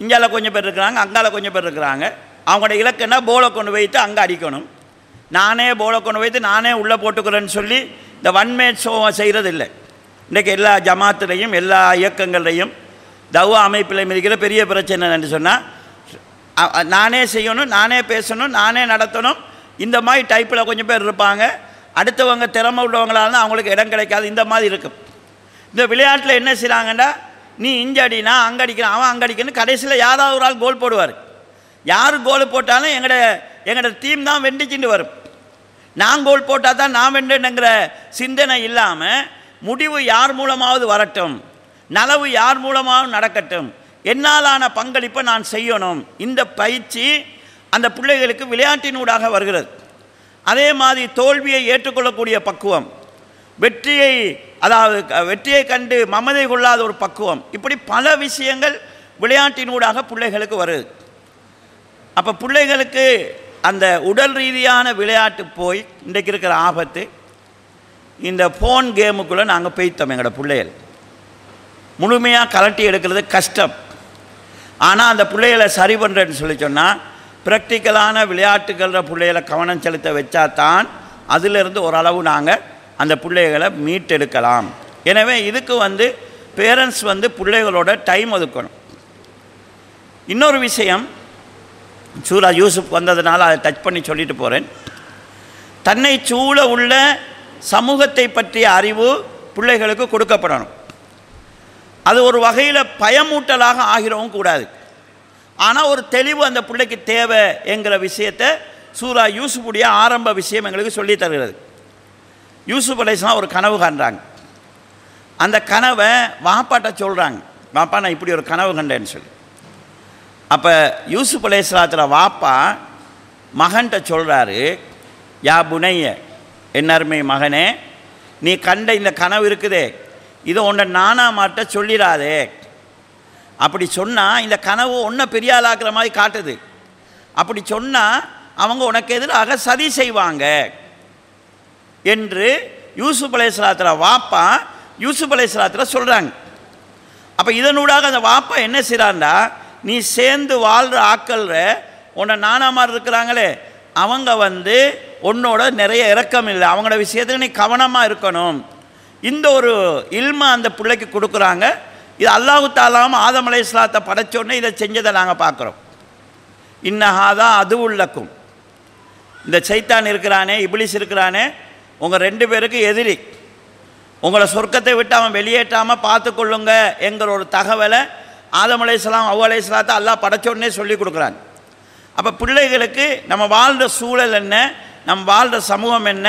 இங்கால கொஞ்சம் பேர் இருக்கிறாங்க, அங்கால கொஞ்சம் பேர் இருக்கிறாங்க. அவங்களோட இலக்குன்னா போலை கொண்டு வைத்து அங்கே அடிக்கணும், நானே போலை கொண்டு வைத்து நானே உள்ளே போட்டுக்கிறேன்னு சொல்லி இந்த ஒன்மேன் ஷோவை செய்கிறது இல்லை. இன்றைக்கு எல்லா ஜமாத்துலையும் எல்லா இயக்கங்கள்லையும் தவா அமைப்பிலையும் இருக்கிற பெரிய பிரச்சனை என்னன்னு சொன்னால், நானே செய்யணும், நானே பேசணும், நானே நடத்தணும், இந்த மாதிரி டைப்பில் கொஞ்சம் பேர் இருப்பாங்க. அடுத்தவங்க திறமை உள்ளவங்களால அவங்களுக்கு இடம் கிடைக்காது. இந்த மாதிரி இருக்கும். இந்த விளையாட்டில் என்ன செய்கிறாங்கன்னா, நீ இங்கே அடினா அங்கே அடிக்கிறான், அவன் அங்கே அடிக்கணும், கடைசியில் யாராவது ஒரு ஆள் கோல் போடுவார். யார் கோல் போட்டாலும் எங்களோட டீம் தான் வெண்டிச்சுட்டு வரும். நான் கோல் போட்டால் தான் நான் வெண்டுங்கிற சிந்தனை இல்லாமல் முடிவு யார் மூலமாவது வரட்டும், நலவு யார் மூலமாவது நடக்கட்டும் என்னாலான பங்களிப்பை நான் செய்யணும். இந்த பயிற்சி அந்த பிள்ளைகளுக்கு விளையாட்டினூடாக வருகிறது. அதே மாதிரி தோல்வியை ஏற்றுக்கொள்ளக்கூடிய பக்குவம், வெற்றியை கண்டு மமதை கொள்ளாத ஒரு பக்குவம், இப்படி பல விஷயங்கள் விளையாட்டினூடாக பிள்ளைகளுக்கு வருது. அப்போ பிள்ளைகளுக்கு அந்த உடல் ரீதியான விளையாட்டு போய் இன்றைக்கு இருக்கிற ஆபத்து, இந்த ஃபோன் கேமுக்குள்ளே நாங்கள் போய்த்தோம். எங்களோட பிள்ளைகள் முழுமையாக கலட்டி எடுக்கிறது கஷ்டம். ஆனால் அந்த பிள்ளைகளை சரி பண்ணுறேன்னு சொல்லி சொன்னால் ப்ராக்டிக்கலான விளையாட்டுகள பிள்ளைகளை கவனம் செலுத்த வச்சா தான் அதிலிருந்து ஓரளவு நாங்கள் அந்த பிள்ளைகளை மீட்டெடுக்கலாம். எனவே இதுக்கு பேரண்ட்ஸ் பிள்ளைகளோட டைம் ஒதுக்கணும். இன்னொரு விஷயம், சூரா யூசுப் வந்ததுனால அதை டச் பண்ணி சொல்லிட்டு போகிறேன். தன்னை சூழ உள்ள சமூகத்தை பற்றிய அறிவு பிள்ளைகளுக்கு கொடுக்கப்படணும். அது ஒரு வகையில் பயமூட்டலாக ஆகிறவும் கூடாது. ஆனால் ஒரு தெளிவு அந்த பிள்ளைக்கு தேவை என்கிற விஷயத்தை சூரா யூசுஃபுடைய ஆரம்ப விஷயம் எங்களுக்கு சொல்லி தருகிறது. யூசுப் அலைஹிஸ்ஸலாம் ஒரு கனவு காண்றாங்க. அந்த கனவை வாப்பாட்ட சொல்கிறாங்க, வாப்பா நான் இப்படி ஒரு கனவு கண்டேன்னு சொல்லி. அப்போ யூசுப் அலைஹிஸ்ஸலாத்துல வாப்பா மகன்கிட்ட சொல்கிறாரு, யா புனைய, என்னருமை மகனே, நீ கண்ட இந்த கனவு இருக்குதே, இதை உன்னை நானாமாட்ட சொல்லிடாதே. அப்படி சொன்னால் இந்த கனவு ஒன்றை பெரிய ஆளாக்குற மாதிரி காட்டுது. அப்படி சொன்னால் அவங்க உனக்கு எதிராக சதி செய்வாங்க என்று யூசுப் அலைஹிஸ்ஸலாத்துல வாப்பா யூசுப் அலைஹிஸ்ஸலாத்துல சொல்கிறாங்க. அப்போ இதனூடாக அந்த வாப்பா என்ன செய்கிறான்டா, நீ சேர்ந்து வாழ்கிற ஆக்கள்ற உன்னை நானாமார் இருக்கிறாங்களே, அவங்க உன்னோட நிறைய இரக்கம் இல்லை, அவங்களோட விஷயத்தில் நீ கவனமாக இருக்கணும். இந்த ஒரு இல்மை அந்த பிள்ளைக்கு கொடுக்குறாங்க. இது அல்லாஹு தாலாவும் ஆதம் அலைஹிஸ்ஸலாத்தை படைச்சோடனே இதை செஞ்சதை நாங்கள் பார்க்குறோம். இன்னஹாதா அதுவுள்ளக்கும், இந்த சைத்தான் இருக்கிறானே, இப்லீஸ் இருக்கிறானே, உங்கள் 2 பேருக்கு எதிரி, உங்களை சொர்க்கத்தை விட்டு அவன் வெளியேற்றாமல் பார்த்து கொள்ளுங்க என்கிற ஒரு தகவலை ஆதம் அலைஹிஸ்ஸலாம் அவ்வா அலைஹிஸ்ஸலாத்தை அல்லாஹ் படைச்சோடனே சொல்லி கொடுக்குறாங்க. அப்போ பிள்ளைகளுக்கு நம்ம வாழ்கிற சூழல் என்ன, நம்ம வாழ்கிற சமூகம் என்ன,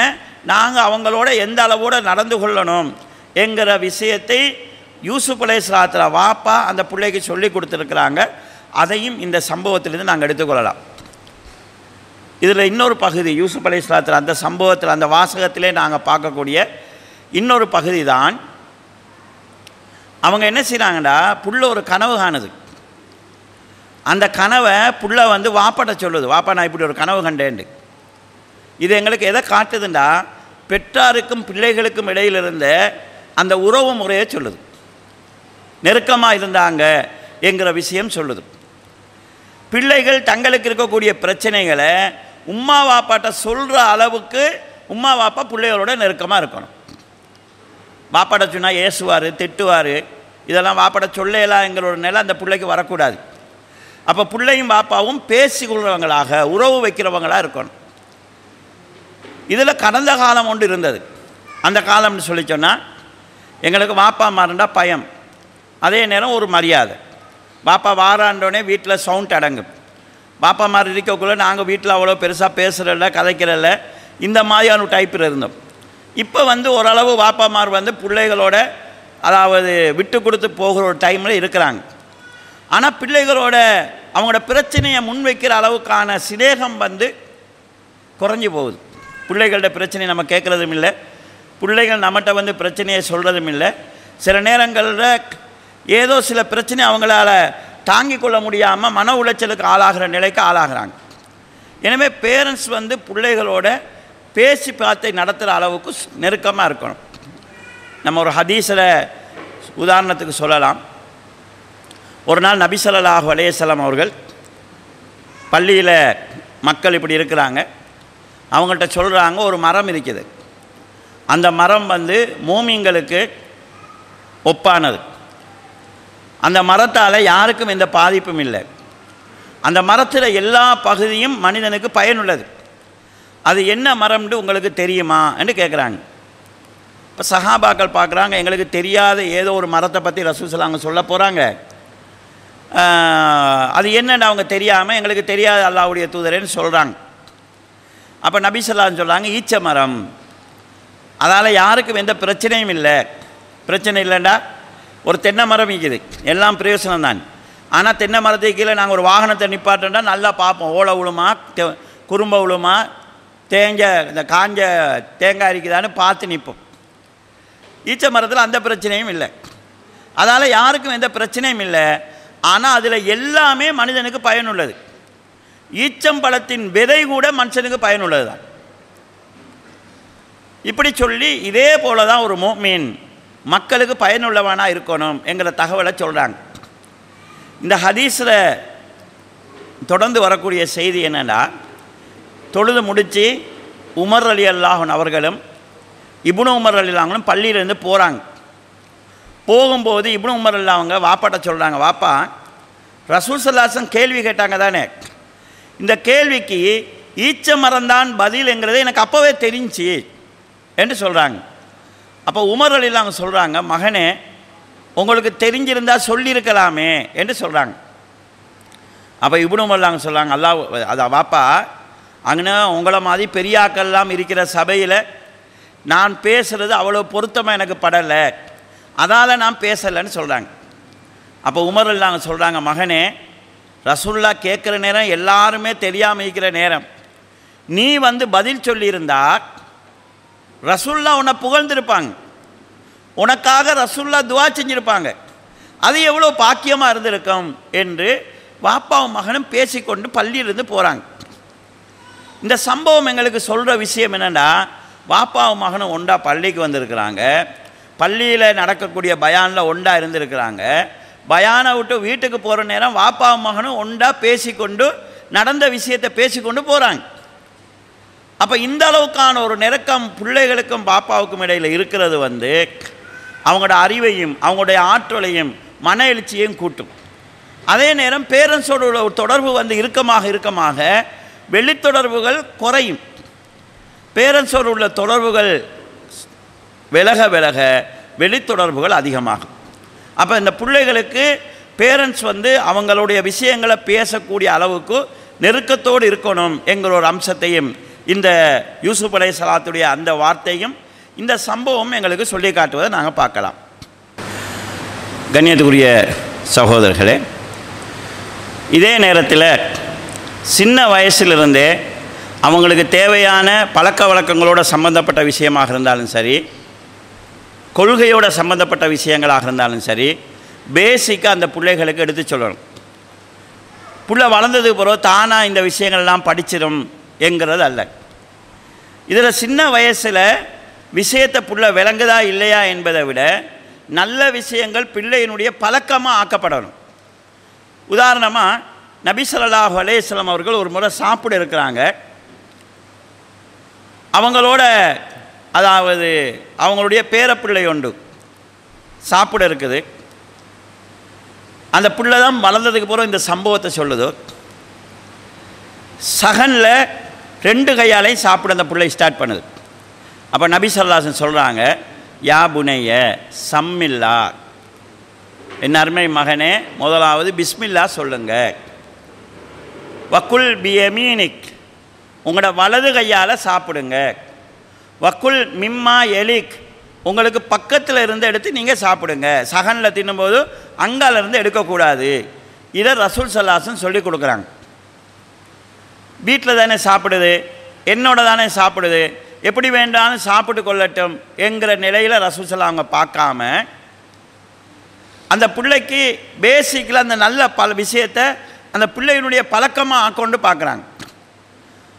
நாங்கள் அவங்களோட எந்த அளவோடு நடந்து கொள்ளணும் என்கிற விஷயத்தை யூசுப் அலைஹிஸ்ஸலாத்துல வாப்பா அந்த பிள்ளைக்கு சொல்லி கொடுத்துருக்குறாங்க. அதையும் இந்த சம்பவத்திலிருந்து நாங்கள் எடுத்துக்கொள்ளலாம். இதில் இன்னொரு பகுதி, யூசுப் அலைஹிஸ்ஸலாத்துல அந்த சம்பவத்தில் அந்த வாசகத்திலே நாங்கள் பார்க்கக்கூடிய இன்னொரு பகுதி தான், அவங்க என்ன செய்கிறாங்கடா, புள்ள ஒரு கனவு காணுது. அந்த கனவை புள்ள வாப்பாட்ட சொல்லுது, வாப்பா நான் இப்படி ஒரு கனவு கண்டேன். இது எங்களுக்கு எதை காட்டுதுண்டா, பெற்றாருக்கும் பிள்ளைகளுக்கும் இடையில் இருந்த அந்த உறவு முறையை சொல்லுது, நெருக்கமாக இருந்தாங்க என்கிற விஷயம் சொல்லுது. பிள்ளைகள் தங்களுக்கு இருக்கக்கூடிய பிரச்சனைகளை உம்மா வாப்பாட்ட சொல்கிற அளவுக்கு உம்மா வாப்பா பிள்ளைகளோட நெருக்கமாக இருக்கணும். வாப்பாட்ட சொன்னால் ஏசுவார், திட்டுவார், இதெல்லாம் வாப்பாட்ட சொல்லலாம் என்கிற ஒரு நிலை அந்த பிள்ளைக்கு வரக்கூடாது. அப்போ பிள்ளையும் பாப்பாவும் பேசிக்கொள்கிறவங்களாக உறவு வைக்கிறவங்களாக இருக்கணும். இதில் கடந்த காலம் ஒன்று இருந்தது. அந்த காலம்னு சொல்லி சொன்னால் எங்களுக்கு வாப்பா மாறுண்டா பயம், அதே நேரம் ஒரு மரியாதை. பாப்பா வாராண்டோடனே வீட்டில் சவுண்ட் அடங்கும். பாப்பா மாதிரி இருக்கக்குள்ளே நாங்கள் வீட்டில் அவ்வளோ பெருசாக பேசுகிறல்ல, கதைக்கிறல்ல, இந்த மாதிரியான டைப்பில் இருந்தோம். இப்போ ஓரளவு வாப்பாமார் பிள்ளைகளோட அதாவது விட்டு கொடுத்து போகிற ஒரு டைமில் இருக்கிறாங்க. ஆனால் பிள்ளைகளோட அவங்களோட பிரச்சனையை முன்வைக்கிற அளவுக்கான சிநேகம் குறைஞ்சி போகுது. பிள்ளைகளோட பிரச்சனையை நம்ம கேட்குறதும் இல்லை, பிள்ளைகள் நம்மகிட்ட பிரச்சனையை சொல்கிறதும் இல்லை. சில நேரங்களில் ஏதோ சில பிரச்சனை அவங்களால தாங்கிக் கொள்ள முடியாமல் மன உளைச்சலுக்கு ஆளாகிற நிலைக்கு ஆளாகிறாங்க. எனவே பேரண்ட்ஸ் பிள்ளைகளோட பேசி பார்த்து நடத்துகிற அளவுக்கு நெருக்கமாக இருக்கணும். நம்ம ஒரு ஹதீஸில் உதாரணத்துக்கு சொல்லலாம். ஒரு நாள் நபி ஸல்லல்லாஹு அலைஹி வஸல்லம் அவர்கள் பள்ளியில் மக்கள் இப்படி இருக்கிறாங்க, அவங்கள்ட்ட சொல்கிறாங்க, ஒரு மரம் இருக்குது, அந்த மரம் மோமின்களுக்கு ஒப்பானது, அந்த மரத்தால் யாருக்கும் எந்த பாதிப்பும் இல்லை, அந்த மரத்தில் எல்லா பகுதியும் மனிதனுக்கு பயனுள்ளது, அது என்ன மரம்னு உங்களுக்கு தெரியுமா என்று கேட்குறாங்க. இப்போ சஹாபாக்கள் பார்க்குறாங்க, எங்களுக்கு தெரியாத ஏதோ ஒரு மரத்தை பற்றி ரசூல் ஸல்லல்லாஹு சொல்ல போகிறாங்க, அது என்னென்னு அவங்க தெரியாமல் எங்களுக்கு தெரியாத அல்லாஹ்வுடைய தூதரேன்னு சொல்கிறாங்க. அப்போ நபி ஸல்லல்லாஹு சொல்கிறாங்க, ஈச்ச மரம், அதால் யாருக்கும் எந்த பிரச்சனையும் இல்லை. பிரச்சனை இல்லைண்டா ஒரு தென்னை மரம் இருக்குது, எல்லாம் பிரயோசனம் தான். ஆனால் தென்னை மரத்துக்கு கீழே நாங்கள் ஒரு வாகனத்தை நிப்பாட்டோம்னா நல்லா பார்ப்போம், ஓலை விழுமா, குறும்ப விழுமா, இந்த காஞ்ச தேங்காய் இருக்குதான்னு பார்த்து நிற்போம். ஈச்ச மரத்தில் அந்த பிரச்சனையும் இல்லை. அதனால் யாருக்கும் எந்த பிரச்சனையும் இல்லை. ஆனால் அதில் எல்லாமே மனிதனுக்கு பயனுள்ளது. ஈச்சம்பழத்தின் விதை கூட மனுஷனுக்கு பயனுள்ளது தான். இப்படி சொல்லி இதே போல தான் ஒரு முஃமின் மக்களுக்கு பயனுள்ளவனாக இருக்கணும் என்கிற தகவலை சொல்கிறாங்க. இந்த ஹதீஸில் தொடர்ந்து வரக்கூடிய செய்தி என்னென்னா, தொழுது முடித்து உமர் ரலியல்லாஹு அவர்களும் இப்னு உமர் ரலியல்லாஹுவும் பள்ளியிலேருந்து போகிறாங்க. போகும்போது இப்னு உமர் ரலியல்லாஹு வாப்பாட்ட சொல்கிறாங்க, வாப்பா ரசூல் ஸல்லல்லாஹு அலைஹி வஸல்லம் கேள்வி கேட்டாங்க தானே, இந்த கேள்விக்கு ஈச்ச மரம்தான் பதில்ங்கிறது எனக்கு அப்போவே தெரிஞ்சு என்று சொல்கிறாங்க. அப்போ உமர் ரலியல்லாஹு சொல்கிறாங்க, மகனே உங்களுக்கு தெரிஞ்சிருந்தால் சொல்லியிருக்கலாமே என்று சொல்கிறாங்க. அப்போ இப்னு உமர் ரலியல்லாஹு சொல்கிறாங்க, அல்லாஹ் அதான் வாப்பா, அங்கே உங்களை மாதிரி பெரியாக்கள்லாம் இருக்கிற சபையில் நான் பேசுகிறது அவ்வளோ பொருத்தமாக எனக்கு படலை, அதால் நான் பேசலைன்னு சொல்கிறாங்க. அப்போ உமர் ரலியல்லாஹு சொல்கிறாங்க, மகனே ரசூலுல்லாஹ் கேட்குற நேரம் எல்லாருமே தெரியாமல் இருக்கிற நேரம், நீ பதில் சொல்லியிருந்தா ரசூலுல்லாஹ் உன்னை புகழ்ந்திருப்பாங்க, உனக்காக ரசூலுல்லாஹ் துஆ செஞ்சுருப்பாங்க, அது எவ்வளோ பாக்கியமாக இருந்திருக்கும் என்று வாப்பாவும் மகனும் பேசிக்கொண்டு பள்ளியிலிருந்து போகிறாங்க. இந்த சம்பவம் எங்களுக்கு சொல்கிற விஷயம் என்னென்னா, வாப்பாவும் மகனும் ஒன்றா பள்ளிக்கு வந்திருக்கிறாங்க, பள்ளியில் நடக்கக்கூடிய பயானில் ஒன்றா இருந்திருக்கிறாங்க, பயானை விட்டு வீட்டுக்கு போகிற நேரம் வாப்பாவும் மகனும் ஒன்றா பேசிக்கொண்டு நடந்த விஷயத்தை பேசிக்கொண்டு போகிறாங்க. அப்போ இந்த அளவுக்கான ஒரு நெருக்கம் பிள்ளைகளுக்கும் பாப்பாவுக்கும் இடையில் இருக்கிறது அவங்களோட அறிவையும் அவங்களுடைய ஆற்றலையும் மன எழுச்சியையும் கூட்டும். அதே நேரம் பேரண்ட்ஸோட ஒரு தொடர்பு இறுக்கமாக வெளித்தொடர்புகள் குறையும். பேரண்ட்ஸோடு உள்ள தொடர்புகள் விலக வெளித்தொடர்புகள் அதிகமாகும். அப்போ இந்த பிள்ளைகளுக்கு பேரண்ட்ஸ் அவங்களுடைய விஷயங்களை பேசக்கூடிய அளவுக்கு நெருக்கத்தோடு இருக்கணும் என்கிற ஒரு அம்சத்தையும் இந்த யூசுப் அலைஹிஸ்ஸலாத்துடைய அந்த வார்த்தையும் இந்த சம்பவம் எங்களுக்கு சொல்லி காட்டுவதை நாங்கள் பார்க்கலாம். கண்ணியத்துக்குரிய சகோதரர்களே, இதே நேரத்தில் சின்ன வயசிலிருந்தே அவங்களுக்கு தேவையான பழக்க வழக்கங்களோட சம்பந்தப்பட்ட விஷயமாக இருந்தாலும் சரி, கொள்கையோட சம்பந்தப்பட்ட விஷயங்களாக இருந்தாலும் சரி, பேசிக்காக அந்த பிள்ளைகளுக்கு எடுத்து சொல்லணும். புள்ள வளர்ந்ததுக்கு பிறகு தானாக இந்த விஷயங்கள்லாம் படிச்சிடும் என்கிறது அல்ல. இதில் சின்ன வயசில் விஷயத்தை புள்ள விளங்குதா இல்லையா என்பதை விட நல்ல விஷயங்கள் பிள்ளையினுடைய பழக்கமாக ஆக்கப்படணும். உதாரணமாக நபி ஸல்லல்லாஹு அலைஹி வஸல்லம் அவர்கள் ஒரு முறை சாப்பிட இருக்கிறாங்க. அவங்களோட அதாவது அவங்களுடைய பேரப்பிள்ளை ஒன்று சாப்பிட இருக்குது. அந்த பிள்ளை தான் வளர்ந்ததுக்கு பிறகு இந்த சம்பவத்தை சொல்லுது. சகனில் 2 கையாலையும் சாப்பிட அந்த பிள்ளை ஸ்டார்ட் பண்ணுது. அப்போ நபி ஸல்லல்லாஹு அலைஹி வஸல்லம் சொல்கிறாங்க, யா புனைய சம்மில்லா, என் அருமை மகனே முதலாவது பிஸ்மில்லா சொல்லுங்க. வக்குல் பியமீனிக், உங்களோட வலது கையால் சாப்பிடுங்க. வக்குல் மிம்மா எலிக், உங்களுக்கு பக்கத்தில் இருந்து எடுத்து நீங்கள் சாப்பிடுங்க. சகனில் தின்னும்போது அங்காலிருந்து எடுக்கக்கூடாது. இதை ரசூல் ஸல்லல்லாஹு அலைஹி வஸல்லம் சொல்லி கொடுக்குறாங்க. வீட்டில் தானே சாப்பிடுது, என்னோட தானே சாப்பிடுது, எப்படி வேண்டாலும் சாப்பிட்டு கொள்ளட்டும் என்கிற நிலையில் ரசூல் ஸல்லல்லாஹு அவங்க பார்க்காம அந்த பிள்ளைக்கு பேசிக்கில் அந்த நல்ல பல விஷயத்தை அந்த பிள்ளையினுடைய பழக்கமாக கொண்டு பார்க்குறாங்க.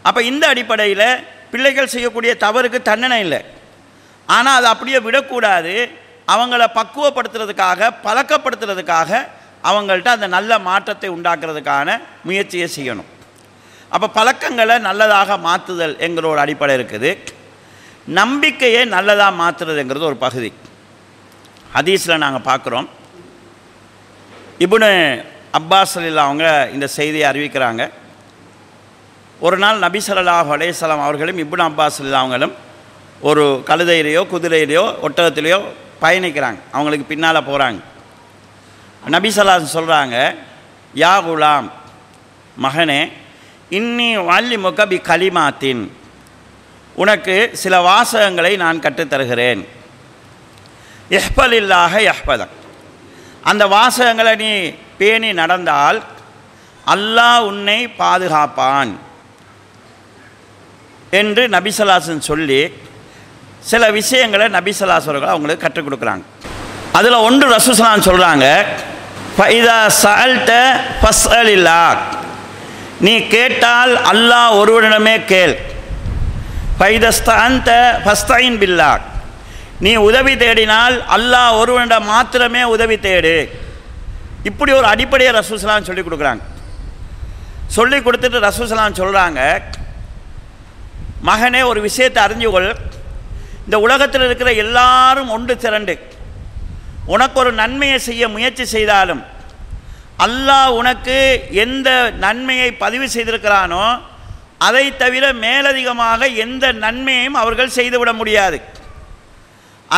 அப்போ இந்த அடிப்படையில் பிள்ளைகள் செய்யக்கூடிய தவறுக்கு தண்டனை இல்லை, ஆனால் அதை அப்படியே விடக்கூடாது. அவங்கள பக்குவப்படுத்துறதுக்காக பழக்கப்படுத்துறதுக்காக அவங்கள்ட்ட அந்த நல்ல மாற்றத்தை உண்டாக்குறதுக்கான முயற்சியை செய்யணும். அப்போ பழக்கங்களை நல்லதாக மாற்றுதல் என்கிற ஒரு அடிப்படை இருக்குது. நம்பிக்கையை நல்லதாக மாற்றுறதுங்கிறது ஒரு பகுதி. ஹதீஸில் நாங்கள் பார்க்குறோம், இப்னு அப்பாஸ் ரலியல்லாஹு அவங்க இந்த செய்தியை அறிவிக்கிறாங்க. ஒரு நாள் நபி ஸல்லல்லாஹு அலைஹி வஸல்லம் அவர்களும் இப்னு அப்பாஸ் ரலியல்லாஹு அவங்களும் ஒரு கழுதையிலையோ குதிரையிலையோ ஒட்டகத்திலையோ பயணிக்கிறாங்க. அவங்களுக்கு பின்னால் போகிறாங்க. நபி ஸல்லல்லாஹு அலைஹி வஸல்லம் சொல்கிறாங்க, யா குலாம், மகனே, இன்னி வல்லிமுக பி கலிமாத்தின், உனக்கு சில வாசகங்களை நான் கற்றுத்தருகிறேன். இஹ்பலில்லாஹ யஹ்பதக், அந்த வாசகங்களை நீ பேணி நடந்தால் அல்லாஹ் உன்னை பாதுகாப்பான் என்று நபி ஸல்லல்லாஹு அலைஹி வஸல்லம் சொல்லி சில விஷயங்களை நபி ஸல்லல்லாஹு அலைஹி வஸல்லம் அவங்களுக்கு கற்றுக் கொடுக்குறாங்க. அதில் ஒன்று ரசூல் ஸல்லல்லாஹு அலைஹி வஸல்லம் சொல்கிறாங்க, ஃபைதா சஅல்த ஃபஸ்அலில்லாஹ், நீ கேட்டால் அல்லாஹ் ஒருவனிடமே கேள். ஃபைதஸ்தஅன்த ஃபஸ்தஈன் பில்லாஹ், நீ உதவி தேடினால் அல்லாஹ் ஒருவனிடம் மாத்திரமே உதவி தேடு. இப்படி ஒரு அடிப்படையை ரசூல் ஸல்லல்லாஹு அலைஹி வஸல்லம் சொல்லி கொடுக்குறாங்க. சொல்லி கொடுத்துட்டு ரசூல் ஸல்லல்லாஹு அலைஹி வஸல்லம் சொல்கிறாங்க, மகனே ஒரு விஷயத்தை அறிஞ்சுகொள், இந்த உலகத்தில் இருக்கிற எல்லாரும் ஒன்று திரண்டு உனக்கு ஒரு நன்மையை செய்ய முயற்சி செய்தாலும் அல்லாஹ் உனக்கு எந்த நன்மையை பதிவு செய்திருக்கிறானோ அதை தவிர மேலதிகமாக எந்த நன்மையையும் அவர்கள் செய்துவிட முடியாது.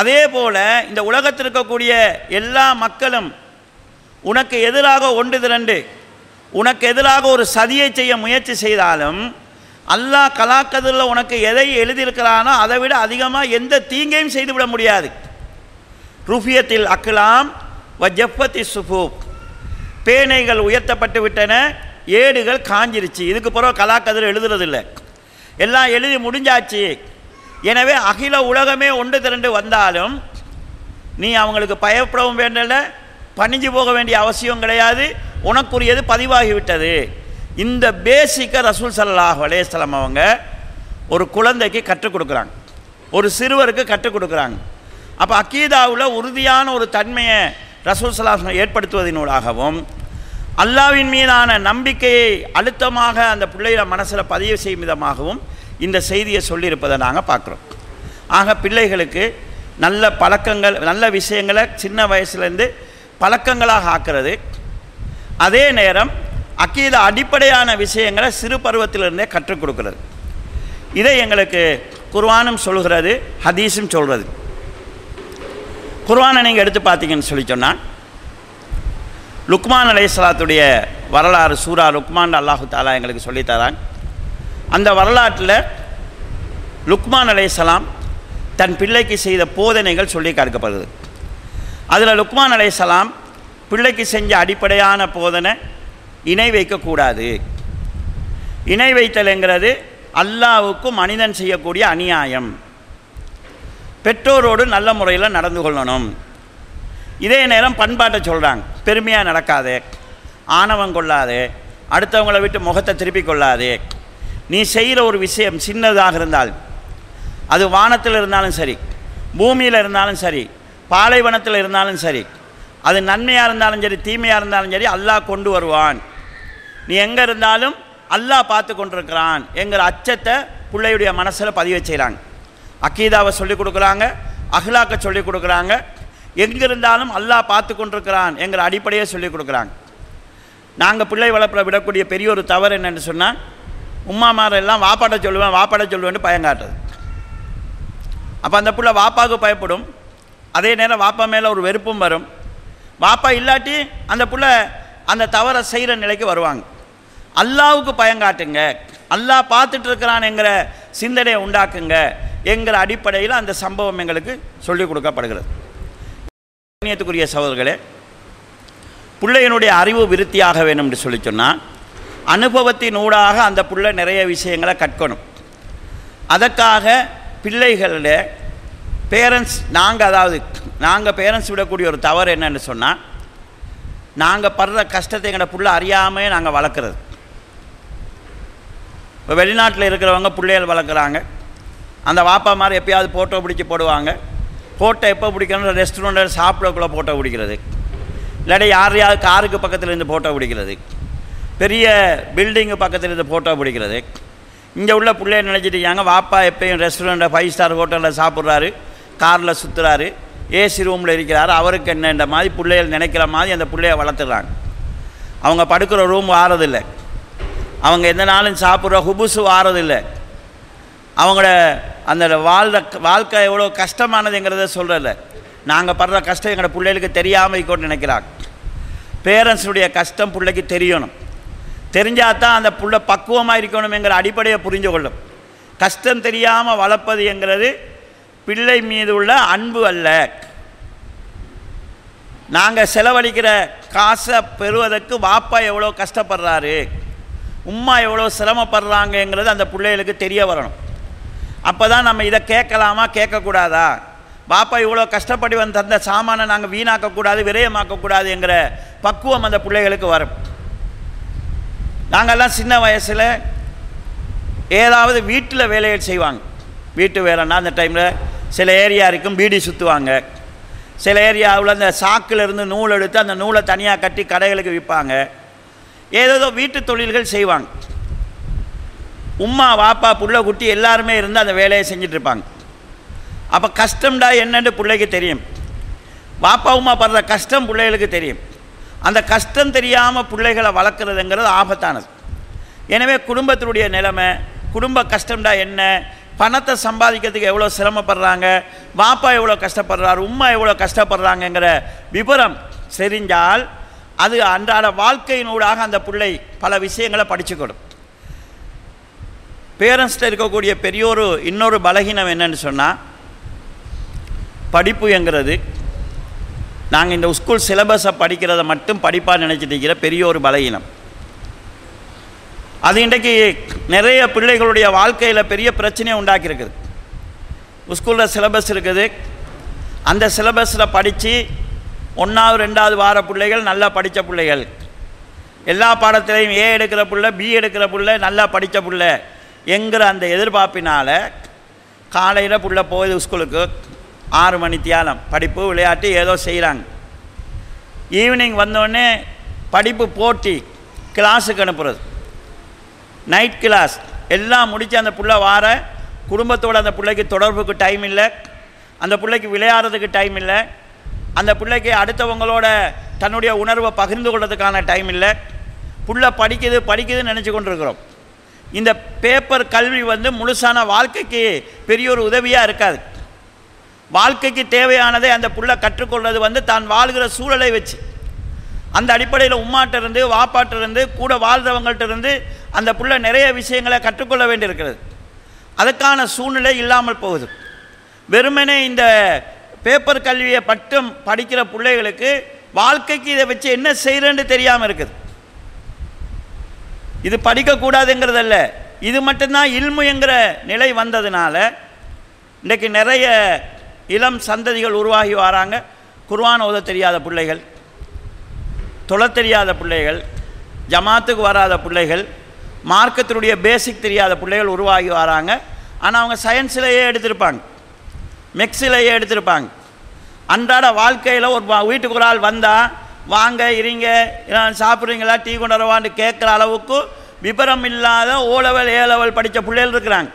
அதே போல் இந்த உலகத்தில் இருக்கக்கூடிய எல்லா மக்களும் உனக்கு எதிராக ஒன்று திரண்டு உனக்கு எதிராக ஒரு சதியை செய்ய முயற்சி செய்தாலும் அல்லாஹ் கலாக்கதில் உனக்கு எதை எழுதியிருக்கிறானோ அதை விட அதிகமாக எந்த தீங்கையும் செய்துவிட முடியாது. ருஃபியத்தில் அக்லாம் வ ஜஃபத்தி சுஃபூப், பேனைகள் உயர்த்தப்பட்டு விட்டன, ஏடுகள் காஞ்சிருச்சு, இதுக்கு பிறகு கலாக்கதில் எழுதுறதில்லை, எல்லாம் எழுதி முடிஞ்சாச்சு. எனவே அகில உலகமே ஒன்று திரண்டு வந்தாலும் நீ அவங்களுக்கு பயப்படவும் வேண்டல, பணிஞ்சு போக வேண்டிய அவசியம் கிடையாது, உனக்குரியது பதிவாகிவிட்டது. இந்த பேசிக்கை ரசூல் ஸல்லல்லாஹு அலைஹி வஸல்லம் அவங்க ஒரு குழந்தைக்கு கற்றுக் கொடுக்குறாங்க, ஒரு சிறுவருக்கு கற்றுக் கொடுக்குறாங்க. அப்போ அக்கீதாவில் உறுதியான ஒரு தன்மையை ரசூல் ஸல்லல்லாஹு அலைஹி வஸல்லம் ஏற்படுத்துவதனூடாகவும் அல்லாஹ்வின் மீதான நம்பிக்கையை அழுத்தமாக அந்த பிள்ளைகளை மனசில் பதிவு செய்யும் விதமாகவும் இந்த செய்தியை சொல்லியிருப்பதை நாங்கள் பார்க்குறோம். ஆக பிள்ளைகளுக்கு நல்ல பழக்கங்கள், நல்ல விஷயங்களை சின்ன வயசுலேருந்து பழக்கங்களாக ஆக்கிறது, அதே நேரம் அக்கீதா அடிப்படையான விஷயங்களை சிறு பருவத்திலிருந்தே கற்றுக் கொடுக்கிறது. இதை எங்களுக்கு குர்ஆனும் சொல்கிறது, ஹதீஸும் சொல்கிறது. குர்ஆனை நீங்கள் எடுத்து பார்த்தீங்கன்னு சொல்லி சொன்னால், லுக்மான் அலைஹிஸ்ஸலாத்துடைய வரலாறு சூரா லுக்மான் அல்லாஹு தஆலா எங்களுக்கு சொல்லித்தராங்க. அந்த வரலாற்றில் லுக்மான் அலைஹிஸ்ஸலாம் தன் பிள்ளைக்கு செய்த போதனைகள் சொல்லி கற்கப்படுது. அதில் லுக்மான் அலைஹிஸ்ஸலாம் பிள்ளைக்கு செஞ்ச அடிப்படையான போதனை இணை வைக்கக்கூடாது. இணை வைத்தல்ங்கிறது அல்லாஹ்வுக்கு மனிதன் செய்யக்கூடிய அநியாயம். பெற்றோரோடு நல்ல முறையில் நடந்து கொள்ளணும். இதே நேரம் பண்பாட்டை சொல்கிறாங்க, பெருமையாக நடக்காதே, ஆணவம் கொள்ளாதே, அடுத்தவங்களை விட்டு முகத்தை திருப்பி கொள்ளாதே. நீ செய்கிற ஒரு விஷயம் சின்னதாக இருந்தால், அது வானத்தில் இருந்தாலும் சரி, பூமியில் இருந்தாலும் சரி, பாலைவனத்தில் இருந்தாலும் சரி, அது நன்மையாக இருந்தாலும் சரி, தீமையாக இருந்தாலும் சரி, அல்லாஹ் கொண்டு வருவான். நீ எங்கே இருந்தாலும் அல்லாஹ் பார்த்து கொண்டிருக்கிறான் என்கிற அச்சத்தை பிள்ளையுடைய மனசில் பதிவு செய்கிறாங்க. அக்கீதாவை சொல்லிக் கொடுக்குறாங்க, அஹ்லாக்கை சொல்லிக் கொடுக்குறாங்க, எங்கே இருந்தாலும் அல்லாஹ் பார்த்து கொண்டிருக்கிறான் என்கிற அடிப்படையை சொல்லிக் கொடுக்குறாங்க. நாங்கள் பிள்ளை வளர்ப்பில் விடக்கூடிய பெரிய ஒரு தவறு என்னென்னு சொன்னால், உம்மாமார் எல்லாம் வாப்பாட்ட சொல்லுவேன்னு பயங்காட்டுறது. அப்போ அந்த பிள்ளை வாப்பாவுக்கு பயப்படும், அதே நேரம் வாப்பா மேலே ஒரு வெறுப்பும் வரும். வாப்பா இல்லாட்டி அந்த பிள்ளை அந்த தவறை செய்கிற நிலைக்கு வருவாங்க. அல்லாஹ்வுக்கு பயங்காட்டுங்க, அல்லாஹ் பார்த்துட்டு இருக்கிறான் என்கிற சிந்தனையை உண்டாக்குங்க என்கிற அடிப்படையில் அந்த சம்பவம் எங்களுக்கு சொல்லிக் கொடுக்கப்படுகிறது. கண்ணியத்துக்குரிய சகோதரர்களே, பிள்ளையினுடைய அறிவு விருத்தியாக வேணும் என்று சொல்லி சொன்னால் அனுபவத்தின் ஊடாக அந்த பிள்ளை நிறைய விஷயங்களை கற்கணும். அதற்காக பிள்ளைகளில் பேரண்ட்ஸ் நாங்கள் பேரண்ட்ஸ் விடக்கூடிய ஒரு தவறு என்னன்னு சொன்னால், நாங்கள் படுற கஷ்டத்தை எங்களோட பிள்ளை அறியாமே நாங்கள் வளர்க்குறது. இப்போ வெளிநாட்டில் இருக்கிறவங்க பிள்ளைகள் வளர்க்குறாங்க, அந்த வாப்பா மாதிரி எப்பயாவது ஃபோட்டோ பிடிச்சி போடுவாங்க. ஃபோட்டோ எப்போ பிடிக்கணும், ரெஸ்டாரண்ட்டில் சாப்பிடக்குள்ளே ஃபோட்டோ பிடிக்கிறது, இல்லாட்டி யாரையாவது காருக்கு பக்கத்தில் இருந்து ஃபோட்டோ பிடிக்கிறது, பெரிய பில்டிங்கு பக்கத்தில் இருந்து ஃபோட்டோ பிடிக்கிறது. இங்கே உள்ள பிள்ளைய நினச்சிட்டு வாப்பா எப்பயும் ரெஸ்டாரண்ட்டில் 5 ஸ்டார் ஹோட்டலில் சாப்பிட்றாரு, காரில் சுற்றுறாரு, ஏசி ரூமில் இருக்கிறாரு, அவருக்கு என்னன்ற மாதிரி பிள்ளைகள் நினைக்கிற மாதிரி அந்த பிள்ளைய வளர்த்துறாங்க. அவங்க படுக்கிற ரூம் வாரதில்லை, அவங்க எந்த நாளும் சாப்பிட்ற ஹுபுசு வாரதில்லை, அவங்களோட அந்த வாழ்க்கை எவ்வளோ கஷ்டமானதுங்கிறத சொல்கிறதில்ல. நாங்கள் படுற கஷ்டம் எங்களோட பிள்ளைகளுக்கு தெரியாமல் இருக்கோன்னு நினைக்கிறாங்க. பேரண்ட்ஸுடைய கஷ்டம் பிள்ளைக்கு தெரியணும், தெரிஞ்சால் தான் அந்த பிள்ளை பக்குவமாக இருக்கணுங்கிற அடிப்படையை புரிஞ்சு கொள்ளும். கஷ்டம் தெரியாமல் வளர்ப்பது என்கிறது பிள்ளை மீது உள்ள அன்பு அல்ல. நாங்கள் செலவழிக்கிற காசை பெறுவதற்கு வாப்பா எவ்வளோ கஷ்டப்படுறாரு, உம்மா எவ்வளோ சிரமப்படுறாங்கங்கிறது அந்த பிள்ளைகளுக்கு தெரிய வரணும். அப்போ தான் நம்ம இதை கேட்கலாமா கேட்கக்கூடாதா, பாப்பா இவ்வளோ கஷ்டப்பட்டு வந்து தந்த சாமானை நாங்கள் வீணாக்கக்கூடாது விரயமாக்கக்கூடாதுங்கிற பக்குவம் அந்த பிள்ளைகளுக்கு வரும். நாங்கள்லாம் சின்ன வயசில் ஏதாவது வீட்டில் வேலைகள் செய்வாங்க. வீட்டு வேலைன்னா அந்த டைமில் சில ஏரியா இருக்கும் பீடி சுற்றுவாங்க, சில ஏரியாவில் அந்த சாக்கில் இருந்து நூல் எடுத்து அந்த நூலை தனியாக கட்டி கடைகளுக்கு விற்பாங்க. ஏதோ வீட்டு தொழில்கள் செய்வாங்க. உம்மா வாப்பா புள்ள குட்டி எல்லாருமே இருந்து அந்த வேலையை செஞ்சிட்ருப்பாங்க. அப்போ கஷ்டம்டா என்னன்னு பிள்ளைக்கு தெரியும், வாப்பா உம்மா படுற கஷ்டம் பிள்ளைகளுக்கு தெரியும். அந்த கஷ்டம் தெரியாமல் பிள்ளைகளை வளர்க்குறதுங்கிறது ஆபத்தானது. எனவே குடும்பத்தினுடைய நிலைமை, குடும்ப கஷ்டம்டா என்ன, பணத்தை சம்பாதிக்கிறதுக்கு எவ்வளோ சிரமப்படுறாங்க, வாப்பா எவ்வளோ கஷ்டப்படுறாரு, உம்மா எவ்வளோ கஷ்டப்படுறாங்கங்கிற விவரம் தெரிஞ்சால் அது அன்றாட வாழ்க்கையினூடாக அந்த பிள்ளை பல விஷயங்களை படிச்சுக்கணும். பேரண்ட்ஸில் இருக்கக்கூடிய பெரியோரு இன்னொரு பலகீனம் என்னன்னு சொன்னால், படிப்புங்கிறது நாங்கள் இந்த ஸ்கூல் சிலபஸை படிக்கிறத மட்டும் படிப்பாக நினச்சிட்டு இருக்கிற பெரிய ஒரு பலகீனம். அது இன்றைக்கு நிறைய பிள்ளைகளுடைய வாழ்க்கையில் பெரிய பிரச்சனையை உண்டாக்கியிருக்குது. ஸ்கூலில் சிலபஸ் இருக்குது, அந்த சிலபஸில் படித்து 1வது 2வது வார பிள்ளைகள் நல்லா படித்த பிள்ளைகள், எல்லா பாடத்திலையும் ஏ எடுக்கிற பிள்ளை பி எடுக்கிற பிள்ளை நல்லா படித்த பிள்ளை என்கிற அந்த எதிர்பார்ப்பினால் காலையில் பிள்ளை போகுது ஸ்கூலுக்கு, 6 மணி தியானம் படிப்பு விளையாட்டு ஏதோ செய்கிறாங்க. ஈவினிங் வந்தோடனே படிப்பு போட்டி கிளாஸுக்கு அனுப்புறது, நைட் கிளாஸ் எல்லாம் முடித்து அந்த பிள்ளை வார குடும்பத்தோடு அந்த பிள்ளைக்கு தொடர்புக்கு டைம் இல்லை, அந்த பிள்ளைக்கு விளையாடுறதுக்கு டைம் இல்லை, அந்த பிள்ளைக்கு அடுத்தவங்களோட தன்னுடைய உணர்வை பகிர்ந்து கொள்றதுக்கான டைம் இல்லை. புள்ள படிக்குதுன்னு நினச்சி கொண்டிருக்கிறோம். இந்த பேப்பர் கல்வி முழுசான வாழ்க்கைக்கு பெரிய ஒரு உதவியாக இருக்காது. வாழ்க்கைக்கு தேவையானதை அந்த புள்ள கற்றுக்கொள்வது தான் வாழ்கிற சூழலை வச்சு, அந்த அடிப்படையில் உம்மாட்டிருந்து வாப்பாட்டிருந்து கூட வாழ்கிறவங்கள்ட்ட இருந்து அந்த புள்ள நிறைய விஷயங்களை கற்றுக்கொள்ள வேண்டியிருக்கிறது. அதுக்கான சூழ்நிலை இல்லாமல் போகுது. வெறுமனே இந்த பேப்பர் கல்வியை மட்டும் படிக்கிற பிள்ளைகளுக்கு வாழ்க்கைக்கு இதை வச்சு என்ன செய்கிறேன்னு தெரியாமல் இருக்குது. இது படிக்கக்கூடாதுங்கிறதல்ல, இது மட்டும்தான் இல்முங்கிற நிலை வந்ததுனால இன்றைக்கு நிறைய இளம் சந்ததிகள் உருவாகி வராங்க. குர்ஆன் ஓத தெரியாத பிள்ளைகள், தொழ தெரியாத பிள்ளைகள், ஜமாத்துக்கு வராத பிள்ளைகள், மார்க்கத்தினுடைய பேசிக் தெரியாத பிள்ளைகள் உருவாகி வராங்க. ஆனால் அவங்க சயின்ஸிலேயே எடுத்திருப்பாங்க, மெக்ஸிலேயே எடுத்திருப்பாங்க. அன்றாட வாழ்க்கையில் ஒரு வீட்டுக்கு ஒரு ஆள் வந்தால் வாங்க இருங்க சாப்பிட்றீங்களா டீ கொண்டு வரவான்னு கேட்குற அளவுக்கு விபரம் இல்லாத ஓ லெவல் ஏ லெவல் படித்த பிள்ளைகள் இருக்கிறாங்க.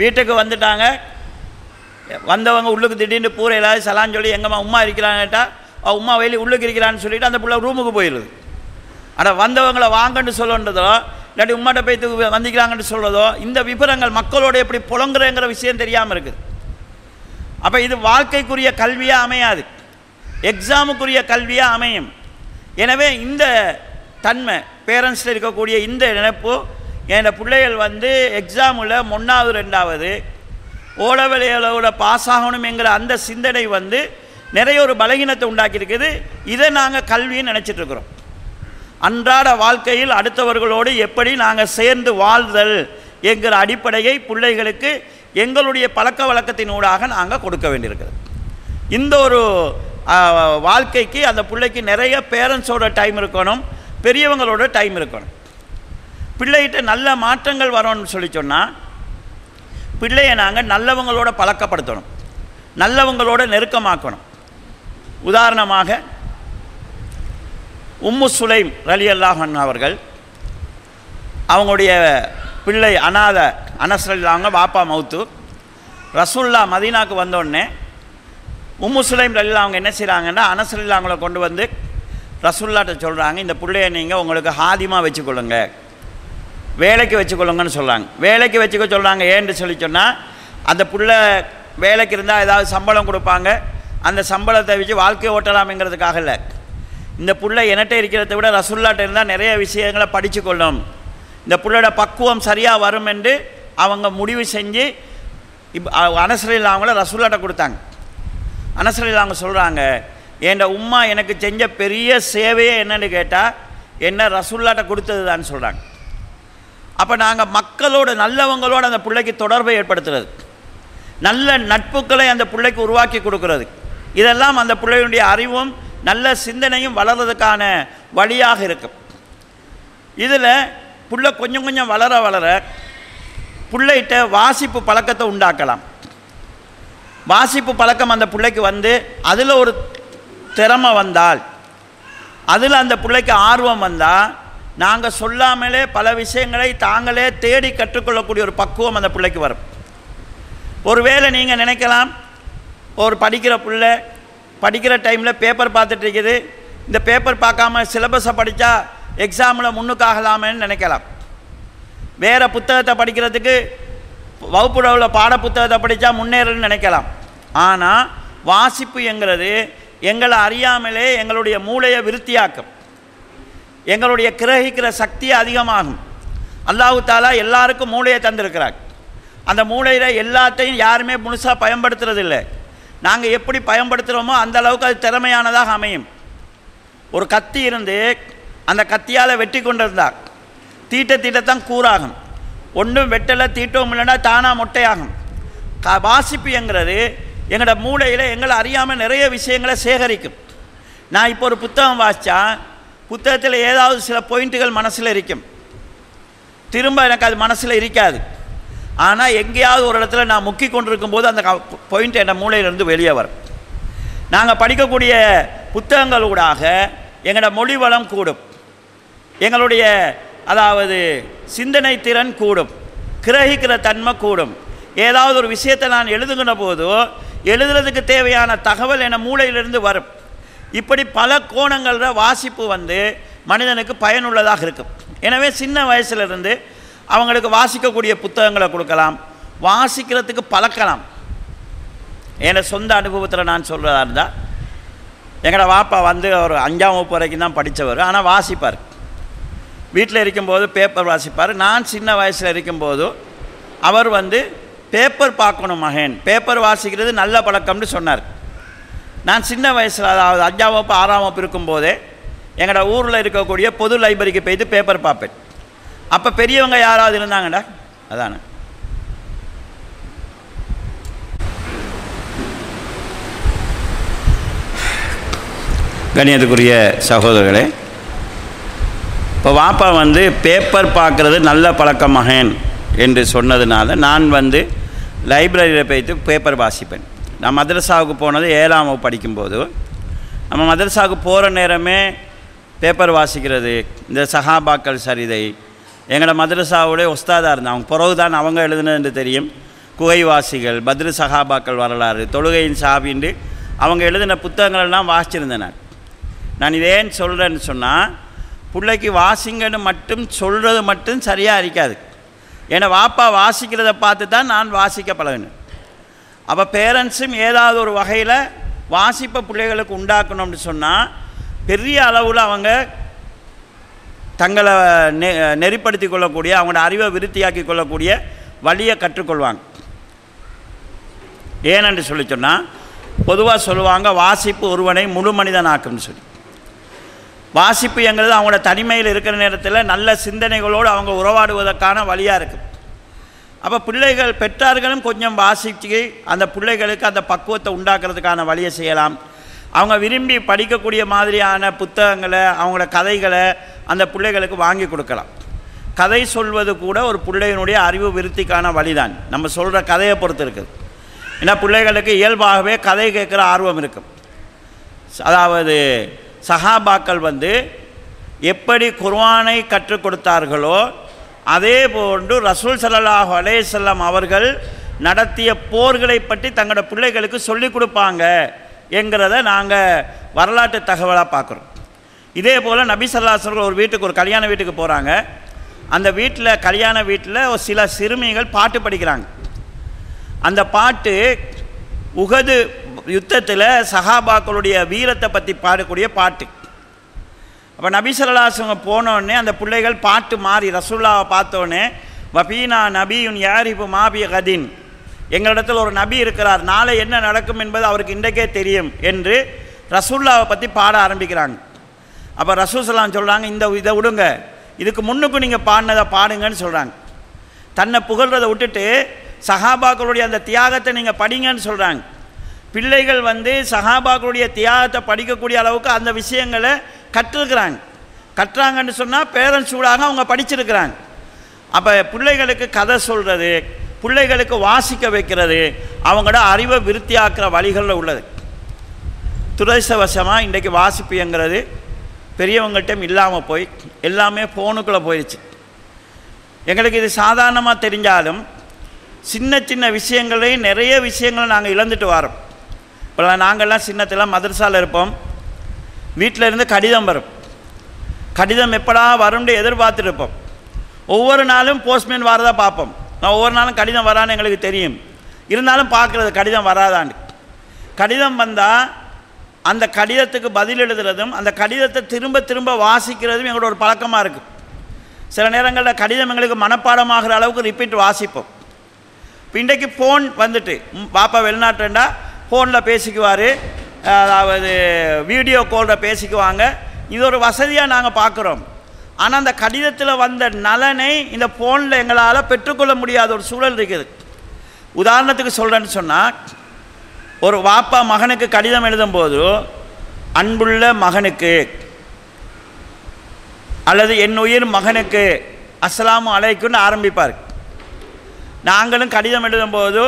வீட்டுக்கு வந்துட்டாங்க, வந்தவங்க உள்ளுக்கு திடீர்னு பூரை ஏதாவது சலான்னு சொல்லி எங்கம்மா உமா இருக்கிறாங்கட்டா உமா வெளியே உள்ளுக்கு இருக்கிறான்னு சொல்லிவிட்டு அந்த பிள்ளை ரூமுக்கு போயிடுது. ஆனால் வந்தவங்களை வாங்கன்னு சொல்லன்றதோ இல்லாட்டி உம்மாட்ட போய் வந்திக்கிறாங்கன்னு சொல்கிறதோ இந்த விபரங்கள் மக்களோட எப்படி புலங்குறங்கிற விஷயம் தெரியாமல் இருக்குது. அப்போ இது வாழ்க்கைக்குரிய கல்வியாக அமையாது, எக்ஸாமுக்குரிய கல்வியாக அமையும். எனவே இந்த தன்மை பேரண்ட்ஸில் இருக்கக்கூடிய இந்த நினைப்பு, என் பிள்ளைகள் எக்ஸாமில் 1வது 2வது ஓ லெவல் ஏ லெவலில் பாஸ் ஆகணுங்கிற அந்த சிந்தனை நிறைய ஒரு பலகீனத்தை உண்டாக்கியிருக்குது. இதை நாங்கள் கல்வின்னு நினச்சிட்ருக்குறோம். அன்றாட வாழ்க்கையில் அடுத்தவர்களோடு எப்படி நாங்கள் சேர்ந்து வாழ்தல் என்கிற அடிப்படையை பிள்ளைகளுக்கு எங்களுடைய பழக்க வழக்கத்தினூடாக நாங்கள் கொடுக்க வேண்டியிருக்கிறது. இந்த ஒரு வாழ்க்கைக்கு அந்த பிள்ளைக்கு நிறைய பேரண்ட்ஸோட டைம் இருக்கணும், பெரியவங்களோட டைம் இருக்கணும். பிள்ளைகிட்ட நல்ல மாற்றங்கள் வரணும்னு சொல்லி சொன்னால் பிள்ளையை நாங்கள் நல்லவங்களோட பழக்கப்படுத்தணும், நல்லவங்களோட நெருக்கமாக்கணும். உதாரணமாக உம்மு சுலைம் ரலியல்லாஹு அன்ஹா அவர்கள், அவங்களுடைய பிள்ளை அனாத அனஸ் ரலியல்லாஹு வாப்பா மௌத்து, ரசூல்லா மதீனாவுக்கு வந்தோடனே உம்மு சுலைம் ரலியல்லாஹு அவங்க என்ன செய்கிறாங்கன்னா அனஸ் ரலியல்லாஹு அவங்கள கொண்டு வந்து ரசூல்லாட்ட சொல்கிறாங்க, இந்த பிள்ளையை நீங்கள் உங்களுக்கு ஹாதிமாக வச்சுக்கொள்ளுங்க, வேலைக்கு வச்சுக்கொள்ளுங்கன்னு சொல்கிறாங்க. வேலைக்கு வச்சுக்க சொல்கிறாங்க. ஏன்னு சொல்லி சொன்னால் அந்த பிள்ளை வேலைக்கு இருந்தால் ஏதாவது சம்பளம் கொடுப்பாங்க, அந்த சம்பளத்தை வச்சு வாழ்க்கை ஓட்டலாம்ங்கிறதுக்காக இல்லை. இந்த பிள்ளை என்கிட்ட இருக்கிறத விட ரசூல்லாட்ட இருந்தால் நிறைய விஷயங்களை படித்து கொள்ளும், இந்த பிள்ளையோட பக்குவம் சரியாக வரும் என்று அவங்க முடிவு செஞ்சு அனஸ் ரலியல்லாஹு அவங்கள ரசூல்லாட்ட கொடுத்தாங்க. அனஸ் ரலியல்லாஹு அவங்க சொல்கிறாங்க, என் உம்மா எனக்கு செஞ்ச பெரிய சேவையே என்னன்னு கேட்டால் என்ன ரசூல்லாட்ட கொடுத்தது தான் சொல்கிறாங்க. அப்போ நாங்கள் மக்களோட நல்லவங்களோட அந்த பிள்ளைக்கு தொடர்பை ஏற்படுத்துறது, நல்ல நட்புக்களை அந்த பிள்ளைக்கு உருவாக்கி கொடுக்கறது, இதெல்லாம் அந்த பிள்ளையுடைய அறிவும் நல்ல சிந்தனையும் வளர்கிறதுக்கான வழியாக இருக்கும். இதில் புள்ள கொஞ்சம் கொஞ்சம் வளர வளர பிள்ளைகிட்ட வாசிப்பு பழக்கத்தை உண்டாக்கலாம். வாசிப்பு பழக்கம் அந்த பிள்ளைக்கு வந்து அதில் ஒரு திறமை வந்தால், அதில் அந்த பிள்ளைக்கு ஆர்வம் வந்தால், நாங்கள் சொல்லாமலே பல விஷயங்களை தாங்களே தேடி கற்றுக்கொள்ளக்கூடிய ஒரு பக்குவம் அந்த பிள்ளைக்கு வரும். ஒருவேளை நீங்கள் நினைக்கலாம், ஒரு படிக்கிற பிள்ளை படிக்கிற டைமில் பேப்பர் பார்த்துட்டு இருக்குது, இந்த பேப்பர் பார்க்காம சிலபஸை படித்தா எக்ஸாமில் முன்னுக்காகலாமேன்னு நினைக்கலாம். வேறு புத்தகத்தை படிக்கிறதுக்கு வகுப்புல உள்ள பாட புத்தகத்தை படித்தா முன்னேறன்னு நினைக்கலாம். ஆனால் வாசிப்பு என்கிறது எங்களை அறியாமலே எங்களுடைய மூளையை விருத்தியாக்கும், எங்களுடைய கிரகிக்கிற சக்தியை அதிகமாகும். அல்லாஹ் தஆலா எல்லாருக்கும் மூளையை தந்திருக்கிறார். அந்த மூளையில் எல்லாத்தையும் யாருமே முழுசாக பயன்படுத்துறதில்லை. நாங்கள் எப்படி பயன்படுத்துகிறோமோ அந்த அளவுக்கு அது திறமையானதாக அமையும். ஒரு கத்தி இருந்து அந்த கத்தியால் வெட்டி கொண்டு இருந்தால் தீட்டத்தான் கூறாகும். ஒன்றும் வெட்டலை தீட்டவும் இல்லைன்னா தானாக மொட்டையாகும். வாசிப்பு என்கிறது எங்களோட மூளையில் எங்களை அறியாமல் நிறைய விஷயங்களை சேகரிக்கும். நான் இப்போ ஒரு புத்தகம் வாசித்தா புத்தகத்தில் ஏதாவது சில பாயிண்ட்டுகள் மனசில் இருக்கும், திரும்ப எனக்கு அது மனசில் இருக்காது. ஆனால் எங்கேயாவது ஒரு இடத்துல நான் முக்கி கொண்டிருக்கும் போது அந்த பாயிண்ட் என் மூளையிலிருந்து வெளியே வரும். நாங்கள் படிக்கக்கூடிய புத்தகங்களூடாக எங்களோட மொழி வளம் கூடும், எங்களுடைய அதாவது சிந்தனை திறன் கூடும், கிரகிக்கிற தன்மை கூடும். ஏதாவது ஒரு விஷயத்தை நான் எழுதுகிற போதோ எழுதுறதுக்கு தேவையான தகவல் என் மூளையிலிருந்து வரும். இப்படி பல கோணங்களில் வாசிப்பு வந்து மனிதனுக்கு பயனுள்ளதாக இருக்கும். எனவே சின்ன வயசுலேருந்து அவங்களுக்கு வாசிக்கக்கூடிய புத்தகங்களை கொடுக்கலாம், வாசிக்கிறதுக்கு பழக்கலாம். என் சொந்த அனுபவத்தில் நான் சொல்கிறதா இருந்தால், எங்களோட வாப்பா வந்து ஒரு 5ஆம் வகுப்பு வரைக்கும் தான் படித்தவர், ஆனால் வாசிப்பார். வீட்டில் இருக்கும்போது பேப்பர் வாசிப்பார். நான் சின்ன வயசில் இருக்கும்போது அவர் வந்து பேப்பர் பார்க்கணும் மகன், பேப்பர் வாசிக்கிறது நல்ல பழக்கம்னு சொன்னார். நான் சின்ன வயசில் அதாவது 5ஆம் வகுப்பு 6ஆம் வகுப்பு இருக்கும்போதே எங்களோட ஊரில் இருக்கக்கூடிய பொது லைப்ரரிக்கு போய்ட்டு பேப்பர் பார்ப்பேன். அப்போ பெரியவங்க யாராவது இருந்தாங்கடா, அதானே கண்ணியத்துக்குரிய சகோதரர்களே, இப்போ வாப்பா வந்து பேப்பர் பார்க்குறது நல்ல பழக்கம் மகன் என்று சொன்னதுனால நான் வந்து லைப்ரரியில் போய்ட்டு பேப்பர் வாசிப்பேன். நான் மதரசாவுக்கு போனது 7ஆம் வகுப்பு படிக்கும்போது, நம்ம மதரசாவுக்கு போகிற நேரமே பேப்பர் வாசிக்கிறது, இந்த சஹாபாக்கள் சரிதை, எங்களோட மதரசாவுடைய உஸ்தாதாக இருந்தாங்க, அவங்க பிறகு தான் அவங்க எழுதுனது தெரியும். குகைவாசிகள், பத்ரு சஹாபாக்கள் வரலாறு, தொழுகையின் சாபின்னு அவங்க எழுதின புத்தகங்களெல்லாம் வாசிச்சிருந்தேன். நான் இதேன்னு சொல்கிறேன்னு சொன்னால், பிள்ளைக்கு வாசிங்கன்னு மட்டும் சொல்கிறது மட்டும் சரியாக இருக்காது. ஏன்னா வாப்பா வாசிக்கிறத பார்த்து தான் நான் வாசிக்க பழகினேன். அப்போ பேரண்ட்ஸும் ஏதாவது ஒரு வகையில் வாசிப்பை பிள்ளைகளுக்கு உண்டாக்கணும்னு சொன்னால் பெரிய அளவில் அவங்க தங்களை நெறிப்படுத்தி கொள்ளக்கூடிய, அவங்களோட அறிவை விருத்தியாக்கி கொள்ளக்கூடிய வழியை கற்றுக்கொள்வாங்க. ஏனென்று சொல்லி சொன்னால், பொதுவாக சொல்லுவாங்க வாசிப்பு ஒருவனை முழு மனிதனாக்கும்னு சொல்லி. வாசிப்பு என்கிறது அவங்களோட தனிமையில் இருக்கிற நேரத்தில் நல்ல சிந்தனைகளோடு அவங்க உறவாடுவதற்கான வழியாக இருக்குது. அப்போ பிள்ளைகள் பெற்றார்களும் கொஞ்சம் வாசித்து அந்த பிள்ளைகளுக்கு அந்த பக்குவத்தை உண்டாக்குறதுக்கான வழியை செய்யலாம். அவங்க விரும்பி படிக்கக்கூடிய மாதிரியான புத்தகங்களை, அவங்களோட கதைகளை அந்த பிள்ளைகளுக்கு வாங்கி கொடுக்கலாம். கதை சொல்வது கூட ஒரு பிள்ளையினுடைய அறிவு விருத்திக்கான வழிதான், நம்ம சொல்கிற கதையை பொறுத்து இருக்குது. ஏன்னா பிள்ளைகளுக்கு இயல்பாகவே கதை கேட்குற ஆர்வம் இருக்கும். அதாவது சஹாபாக்கள் வந்து எப்படி குர்ஆனை கற்றுக் கொடுத்தார்களோ அதே போன்று ரசூல் ஸல்லல்லாஹு அலைஹி வஸல்லம் அவர்கள் நடத்திய போர்களை பற்றி தங்களோட பிள்ளைகளுக்கு சொல்லிக் கொடுப்பாங்க என்கிறத நாங்கள் வரலாற்று தகவலாக பார்க்குறோம். இதே போல் நபி ஸல்லல்லாஹு அலைஹி வஸல்லம் ஒரு வீட்டுக்கு, ஒரு கல்யாண வீட்டுக்கு போகிறாங்க. அந்த வீட்டில், கல்யாண வீட்டில் ஒரு சில சிறுமிகள் பாட்டு படிக்கிறாங்க. அந்த பாட்டு உஹது யுத்தத்தில் சஹாபாக்களுடைய வீரத்தை பற்றி பாடக்கூடிய பாட்டு. அப்போ நபி ஸல்லல்லாஹு அலைஹி வஸல்லம் போனோடனே அந்த பிள்ளைகள் பாட்டு மாறி ரசூலுல்லாஹை பார்த்தோன்னே, வபீனா நபியுன் யாரிபு மாபி கதின், எங்களிடத்தில் ஒரு நபி இருக்கிறார், நாளை என்ன நடக்கும் என்பது அவருக்கு இன்றைக்கே தெரியும் என்று ரசூல்லாவை பற்றி பாட ஆரம்பிக்கிறாங்க. அப்போ ரசூலுல்லாஹ் சொல்கிறாங்க, இதை விடுங்க, இதுக்கு முன்னுக்கு நீங்கள் பாடினதை பாடுங்கன்னு சொல்கிறாங்க. தன்னை புகழ்றதை விட்டுட்டு சஹாபாக்களுடைய அந்த தியாகத்தை நீங்கள் படிங்கன்னு சொல்கிறாங்க. பிள்ளைகள் சஹாபாக்களுடைய தியாகத்தை படிக்கக்கூடிய அளவுக்கு அந்த விஷயங்களை கற்றுறாங்கன்னு சொன்னால் பேரண்ட்ஸ் சூடாக அவங்க படிச்சிருக்கிறாங்க. அப்போ பிள்ளைகளுக்கு கதை சொல்கிறது, பிள்ளைகளுக்கு வாசிக்க வைக்கிறது அவங்களோட அறிவை விருத்தியாக்குற வழிகளில் உள்ளது. துரதிர்ஷ்டவசமாக இன்றைக்கு வாசிப்புங்கிறது பெரியவங்கள்ட்டும் இல்லாமல் போய் எல்லாமே ஃபோனுக்குள்ளே போயிடுச்சு. எங்களுக்கு இது சாதாரணமாக தெரிஞ்சாலும் சின்ன சின்ன விஷயங்களையும் நிறைய விஷயங்களை நாங்கள் இழந்துட்டு வரோம். இப்போ நாங்கள்லாம் சின்னத்தில் மதரசாவில் இருப்போம். வீட்டில் இருந்து கடிதம் வரும். கடிதம் எப்படா வரும்னு எதிர்பார்த்துருப்போம். ஒவ்வொரு நாளும் போஸ்ட்மேன் வரதா பார்ப்போம். நான் ஒவ்வொரு நாளும் கடிதம் வரான்னு எங்களுக்கு தெரியும். இருந்தாலும் பார்க்குறது கடிதம் வராதான்னு. கடிதம் வந்தால் அந்த கடிதத்துக்கு பதில் எழுதுறதும் அந்த கடிதத்தை திரும்ப திரும்ப வாசிக்கிறதும் எங்களோட ஒரு பழக்கமாக இருக்குது. சில நேரங்களில் கடிதம் எங்களுக்கு மனப்பாடமாகிற அளவுக்கு ரிப்பீட் வாசிப்போம். இப்போ இன்றைக்கு ஃபோன் வந்துட்டு பாப்பா வெளிநாட்டுண்டா ஃபோனில் பேசிக்குவார், அதாவது வீடியோ காலில் பேசிக்குவாங்க. இது ஒரு வசதியாக நாங்கள் பார்க்குறோம். ஆனால் அந்த கடிதத்தில் வந்த நலனை இந்த ஃபோனில் எங்களால் பெற்றுக்கொள்ள முடியாத ஒரு சூழல் இருக்குது. உதாரணத்துக்கு சொல்கிறேன்னு சொன்னால், ஒரு வாப்பா மகனுக்கு கடிதம் எழுதும்போது அன்புள்ள மகனுக்கு அல்லது என் உயிர் மகனுக்கு அஸ்ஸலாமு அலைக்கும்னு ஆரம்பிப்பார். நாங்களும் கடிதம் எழுதும்போது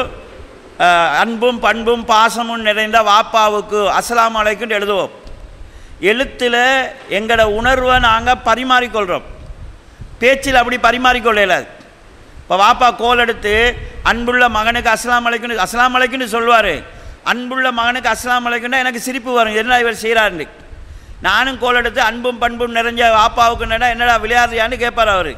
அன்பும் பண்பும் பாசமும் நிறைந்த வாப்பாவுக்கு அஸ்ஸலாமு அலைக்கும்னு எழுதுவோம். எழுத்தில் எங்களோட உணர்வை நாங்கள் பரிமாறிக்கொள்கிறோம், பேச்சில் அப்படி பரிமாறிக்கொள்ளல. இப்போ வாப்பா கோல் எடுத்து அன்புள்ள மகனுக்கு அஸ்ஸலாமு அலைக்கும்னு சொல்லுவார். அன்புள்ள மகனுக்கு அஸ்ஸலாமு அலைக்கும்னா எனக்கு சிரிப்பு வரும், என்ன இவர் செய்கிறாருன்னு. நானும் கோல் எடுத்து அன்பும் பண்பும் நிறைஞ்ச வாப்பாவுக்கு என்னடா விளையாடுறியான்னு கேட்பார் அவர்.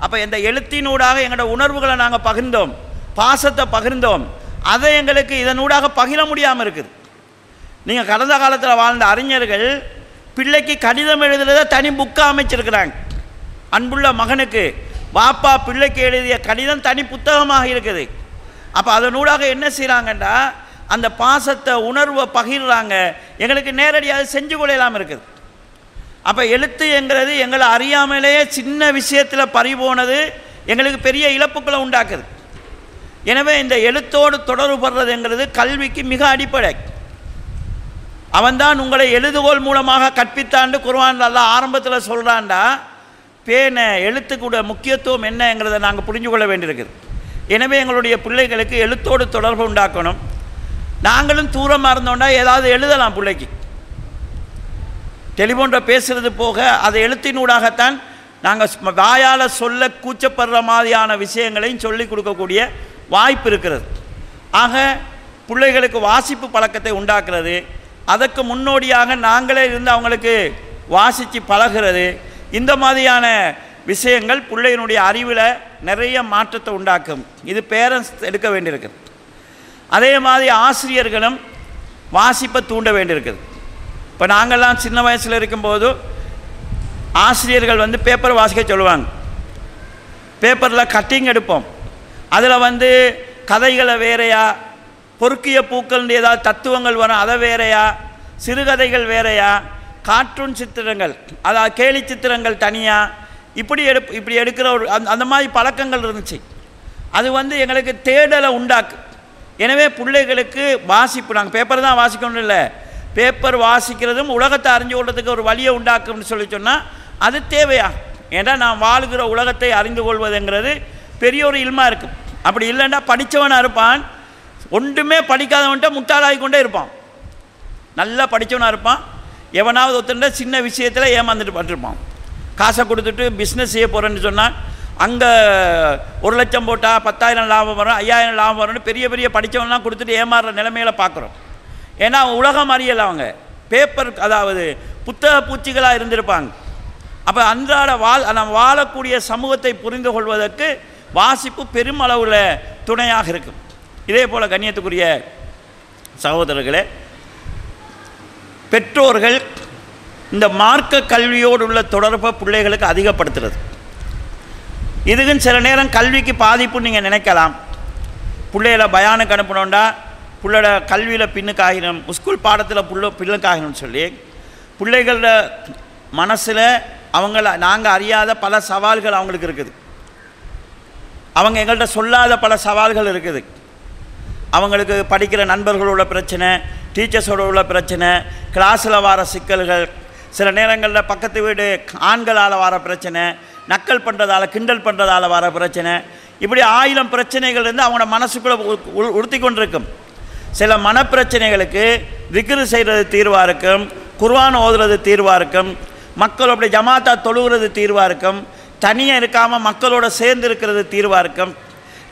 அப்போ இந்த எழுத்தினூடாக எங்களோட உணர்வுகளை நாங்கள் பகிர்ந்தோம், பாசத்தை பகிர்ந்தோம். அதை எங்களுக்கு இதனூடாக பகிர முடியாமல் இருக்குது. நீங்கள் கடந்த காலத்தில் வாழ்ந்த அறிஞர்கள் பிள்ளைக்கு கடிதம் எழுதுறத தனி புக்காக அமைச்சிருக்கிறாங்க. அன்புள்ள மகனுக்கு வாப்பா பிள்ளைக்கு எழுதிய கடிதம் தனி புத்தகமாக இருக்குது. அப்போ அதனூடாக என்ன செய்கிறாங்கண்டா அந்த பாசத்தை உணர்வை பகிர்றாங்க. எங்களுக்கு நேரடியாக செஞ்சு கொள்ளலாமல் இருக்குது. அப்போ எழுத்துங்கிறது எங்களை அறியாமலேயே சின்ன விஷயத்தில் பறிபோனது எங்களுக்கு பெரிய இழப்புக்களை உண்டாக்குது. எனவே இந்த எழுத்தோடு தொடர்புறதுங்கிறது கல்விக்கு மிக அடிப்படை. அவன்தான் உங்களை எழுதுகோள் மூலமாக கற்பித்தாண்டு குர்ஆன்ல அல்லாஹ் ஆரம்பத்தில் சொல்கிறான்டா. பேன எழுத்துக்கூட முக்கியத்துவம் என்னங்கிறத நாங்கள் புரிஞ்சு கொள்ள வேண்டியிருக்குது. எனவே எங்களுடைய பிள்ளைகளுக்கு எழுத்தோடு தொடர்பு உண்டாக்கணும். நாங்களும் தூரமாக இருந்தோம்னா ஏதாவது எழுதலாம். பிள்ளைக்கு டெலிஃபோனில் பேசுகிறது போக அதை எழுத்தினூடாகத்தான் நாங்கள் வாயால் சொல்ல கூச்சப்படுற மாதிரியான விஷயங்களையும் சொல்லிக் கொடுக்கக்கூடிய வாய்ப்பு இருக்கிறது. ஆக பிள்ளைகளுக்கு வாசிப்பு பழக்கத்தை உண்டாக்குறது, அதற்கு முன்னோடியாக நாங்களே இருந்து அவங்களுக்கு வாசித்து பழகிறது, இந்த மாதிரியான விஷயங்கள் பிள்ளையினுடைய அறிவில் நிறைய மாற்றத்தை உண்டாக்கும். இது பேரண்ட்ஸ் எடுக்க வேண்டியிருக்குது. அதே மாதிரி ஆசிரியர்களும் வாசிப்பை தூண்ட வேண்டியிருக்குது. இப்போ நாங்கள்லாம் சின்ன வயசில் இருக்கும்போது ஆசிரியர்கள் பேப்பர் வாசிக்க சொல்லுவாங்க. பேப்பரில் கட்டிங் எடுப்போம். அதில் கதைகளை வேறையா, பொறுக்கிய பூக்கள்னு ஏதாவது தத்துவங்கள் வரும் அதை வேறையா, சிறுகதைகள் வேறையா, கார்ட்டூன் சித்திரங்கள் அதாவது கேலி சித்திரங்கள் தனியாக, இப்படி எடுக்கிற ஒரு அந்த மாதிரி பழக்கங்கள் இருந்துச்சு. அது எங்களுக்கு தேடலை உண்டாக்கு. எனவே பிள்ளைகளுக்கு வாசிப்பு, நாங்கள் பேப்பர் தான் வாசிக்கணும் இல்லை, பேப்பர் வாசிக்கிறதும் உலகத்தை அறிஞ்சு கொள்றதுக்கு ஒரு வழியை உண்டாக்கும்னு சொன்னால் அது தேவையா? ஏன்னா நான் வாழ்கிற உலகத்தை அறிந்து கொள்வதுங்கிறது பெரிய ஒரு இல்மா இருக்கும். அப்படி இல்லைன்னா படித்தவனாக இருப்பான், ஒன்றுமே படிக்காதவன்ட்ட முட்டாளாகி கொண்டே இருப்பான். நல்லா படித்தவனாக இருப்பான், எவனாவது ஒருத்தண்ட சின்ன விஷயத்தில் ஏமாந்துட்டு பட்டிருப்பான். காசை கொடுத்துட்டு பிஸ்னஸ் செய்ய போகிறேன்னு சொன்னால் அங்கே 1 லட்சம் போட்டால் 10,000 லாபம் வரும், 5,000 லாபம் வரும்னு பெரிய பெரிய படித்தவன்லாம் கொடுத்துட்டு ஏமாறுற நிலைமையில பார்க்குறோம். ஏன்னா உலகம் அறியலை, அவங்க பேப்பர் அதாவது புத்தக பூச்சிகளாக இருந்திருப்பாங்க. அப்போ அன்றாட நம்ம வாழக்கூடிய சமூகத்தை புரிந்து கொள்வதற்கு வாசிப்பு பெருமளவில் துணையாக இருக்கும். இதே போல் கண்ணியத்துக்குரிய சகோதரர்களே, பெற்றோர்கள் இந்த மார்க்க கல்வியோடு உள்ள தொடர்பை பிள்ளைகளுக்கு அதிகப்படுத்துறது. இதுக்குன்னு சில நேரம் கல்விக்கு பாதிப்புன்னு நீங்கள் நினைக்கலாம். பிள்ளைகளை பயானுக்கு அனுப்பணுண்டா பிள்ளையோட கல்வியில் பின்னுக்காகினோம், ஸ்கூல் பாடத்தில் பின்னுக்காகினோம்னு சொல்லி பிள்ளைகளோட மனசில் நாங்கள் அறியாத பல சவால்கள் அவங்களுக்கு இருக்குது. அவங்க எங்கள்கிட்ட சொல்லாத பல சவால்கள் இருக்குது. அவங்களுக்கு படிக்கிற நண்பர்களோட பிரச்சனை, டீச்சர்ஸோட உள்ள பிரச்சனை, கிளாஸில் வர சிக்கல்கள், சில நேரங்களில் பக்கத்து வீடு ஆண்களால் வர பிரச்சனை, நக்கல் பண்ணுறதால கிண்டல் பண்ணுறதால வர பிரச்சனை, இப்படி 1000 பிரச்சனைகள் இருந்து அவங்களோட மனசுக்குள்ளே உறுத்தி கொண்டிருக்கும். சில மனப்பிரச்சனைகளுக்கு திக்ரு செய்கிறது தீர்வாக இருக்கும், குர்ஆன் ஓதுறது தீர்வாக இருக்கும், மக்கள் அப்படி ஜமாத்தா தொழுகிறது தீர்வாக இருக்கும், தனியாக இருக்காமல் மக்களோட சேர்ந்து இருக்கிறது தீர்வாக இருக்கும்,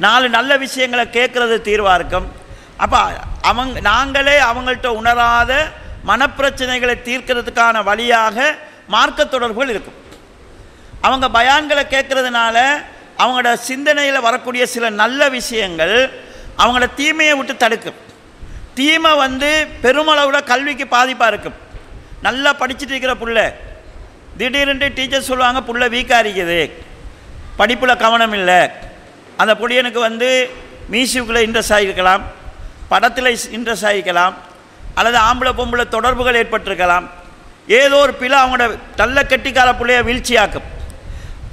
4 நல்ல விஷயங்களை கேட்குறது தீர்வாக இருக்கும். அப்போ நாங்களே அவங்கள்ட்ட உணராத மனப்பிரச்சனைகளை தீர்க்கிறதுக்கான வழியாக மார்க்க தொடர்புகள் இருக்கும். அவங்க பயான்களை கேட்குறதுனால அவங்களோட சிந்தனையில் வரக்கூடிய சில நல்ல விஷயங்கள் அவங்களோட தீமையை விட்டு தடுக்கும். தீமை பெருமளவில் கல்விக்கு பாதிப்பாக இருக்கும். நல்லா படிச்சுட்டு இருக்கிற பிள்ளை திடீர்னு டீச்சர் சொல்லுவாங்க புள்ள வீக்காக இருக்குது, படிப்பில் கவனம் இல்லை, அந்த பொடியனுக்கு மியூசிக்கில் இன்ட்ரெஸ்ட் ஆகிருக்கலாம், படத்தில் இன்ட்ரெஸ்ட் ஆகிருக்கலாம், அல்லது ஆம்பளை பொம்பளை தொடர்புகள் ஏற்பட்டிருக்கலாம், ஏதோ ஒரு பிள்ளை அவங்களோட நல்ல கெட்டிக்கார பிள்ளைய வீழ்ச்சியாக்கும்.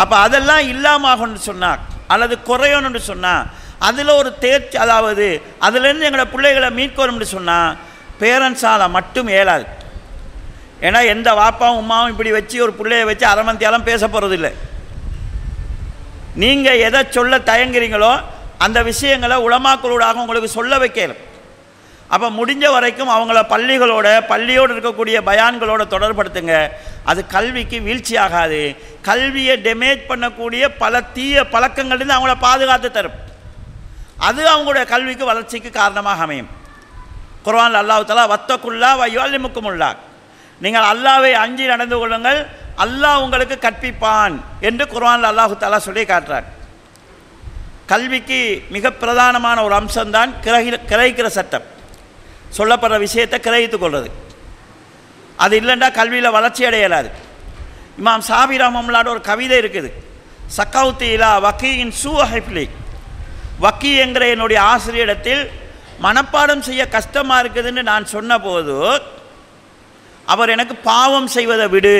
அப்போ அதெல்லாம் இல்லாமன்னு சொன்னார் அல்லது குறையணும்னு சொன்னால் அதில் ஒரு தேர்ச்சி, அதாவது அதுலேருந்து எங்களோட பிள்ளைகளை மீட்கணும்னு சொன்னால் பேரண்ட்ஸால் மட்டும் இயலாது. ஏன்னா எந்த வாப்பாவும் உமாவும் இப்படி வச்சு ஒரு பிள்ளையை வச்சு அரமந்தியாலும் பேச போகிறதில்லை. நீங்கள் எதை சொல்ல தயங்குறீங்களோ அந்த விஷயங்களை உலமாக்களோடாக உங்களுக்கு சொல்ல வைக்கணும். அப்போ முடிஞ்ச வரைக்கும் அவங்கள பள்ளியோடு இருக்கக்கூடிய பயான்களோட தொடர்படுத்துங்க. அது கல்விக்கு வீழ்ச்சி ஆகாது. கல்வியை டேமேஜ் பண்ணக்கூடிய பல தீய பழக்கங்கள்லேருந்து அவங்கள பாதுகாத்து தரும். அது அவங்களுடைய கல்விக்கு வளர்ச்சிக்கு காரணமாக அமையும். குர்ஆனில் அல்லாஹ் தஆலா வத்தகுல்லா வ யுஅல்லிமுக்குமுல்லாஹ், நீங்கள் அல்லாஹ்வை அஞ்சி நடந்து கொள்ளுங்கள், அல்லாஹ் உங்களுக்கு கற்பிப்பான் என்று குர்ஆனில் அல்லாஹ் தஆலா சொல்லி காட்டுறார். கல்விக்கு மிக பிரதானமான ஒரு அம்சம்தான் கிரகிக்கிற சட்டம், சொல்லப்படுற விஷயத்தை கிரகித்து கொள்வது. அது இல்லைண்டா கல்வியில் வளர்ச்சி அடையலாது. இமாம் ஷாஃபி ரஹ்மத்துல்லாஹி ஒரு கவிதை இருக்குது, சக்கௌத்தி இலா வக்கீஇன் சூஹிஃப்லி, வக்கீ என்கிற என்னுடைய ஆசிரியரிடத்தில் மனப்பாடம் செய்ய கஷ்டமாக இருக்குதுன்னு நான் சொன்ன போது அவர் எனக்கு பாவம் செய்வதை விடு,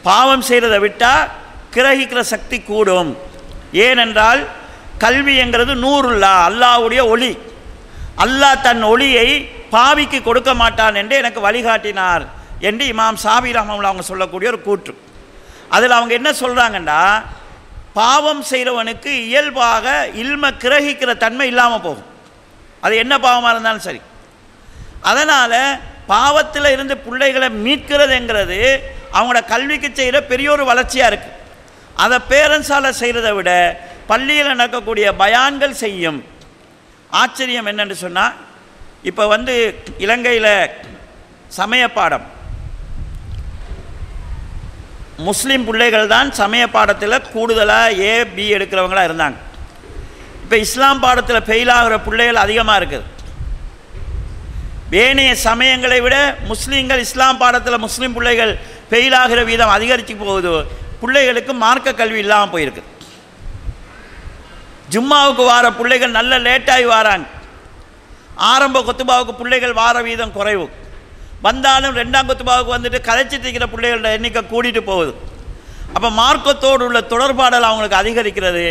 பாவம் செய்கிறதை விட்டால் கிரகிக்கிற சக்தி கூடும். ஏனென்றால் கல்வி என்கிறது நூறுல்லா, அல்லாஹ்வுடைய ஒளி, அல்லாஹ் தன் ஒளியை பாவிக்கு கொடுக்க மாட்டான் என்று எனக்கு வழிகாட்டினார் என்று இமாம் ஷாஃபி ரஹ்மத்துல்லாஹி அவங்க சொல்லக்கூடிய ஒரு கூற்று. அதில் அவங்க என்ன சொல்கிறாங்கன்னா, பாவம் செய்கிறவனுக்கு இயல்பாக இல்ம கிரகிக்கிற தன்மை இல்லாமல் போகும், அது என்ன பாவமாக இருந்தாலும் சரி. அதனால் பாவத்தில் இருந்து பிள்ளைகளை மீட்கிறதுங்கிறது அவங்களோட கல்விக்கு செய்கிற பெரிய ஒரு வளர்ச்சியாக இருக்குது. அதை பேரண்ட்ஸால் செய்கிறத விட பள்ளியில் நடக்கக்கூடிய பயான்கள் செய்யும். ஆச்சரியம் என்னென்னு சொன்னால், இப்போ இலங்கையில் சமய பாடம், முஸ்லீம் பிள்ளைகள் தான் சமய பாடத்தில் கூடுதலாக A.B எடுக்கிறவங்களாக இருந்தாங்க. இப்போ இஸ்லாம் பாடத்தில் ஃபெயிலாகிற பிள்ளைகள் அதிகமாக இருக்குது. ஏனைய சமயங்களை விட முஸ்லீம்கள் இஸ்லாம் பாடத்தில் முஸ்லீம் பிள்ளைகள் ஃபெயிலாகிற வீதம் அதிகரித்து போகுது. பிள்ளைகளுக்கு மார்க்க கல்வி இல்லாமல் போயிருக்கு. ஜும்மாவுக்கு வார பிள்ளைகள் நல்ல லேட்டாகி வாராங்க. ஆரம்ப கொத்துபாவுக்கு பிள்ளைகள் வார வீதம் குறைவு. வந்தாலும் 2ஆம் கொத்துபாவுக்கு கதைச்சிட்டு இருக்கிற பிள்ளைகளோட எண்ணிக்கை கூட்டிகிட்டு போகுது. அப்போ மார்க்கத்தோடு உள்ள தொடர்பாடல் அவங்களுக்கு அதிகரிக்கிறது.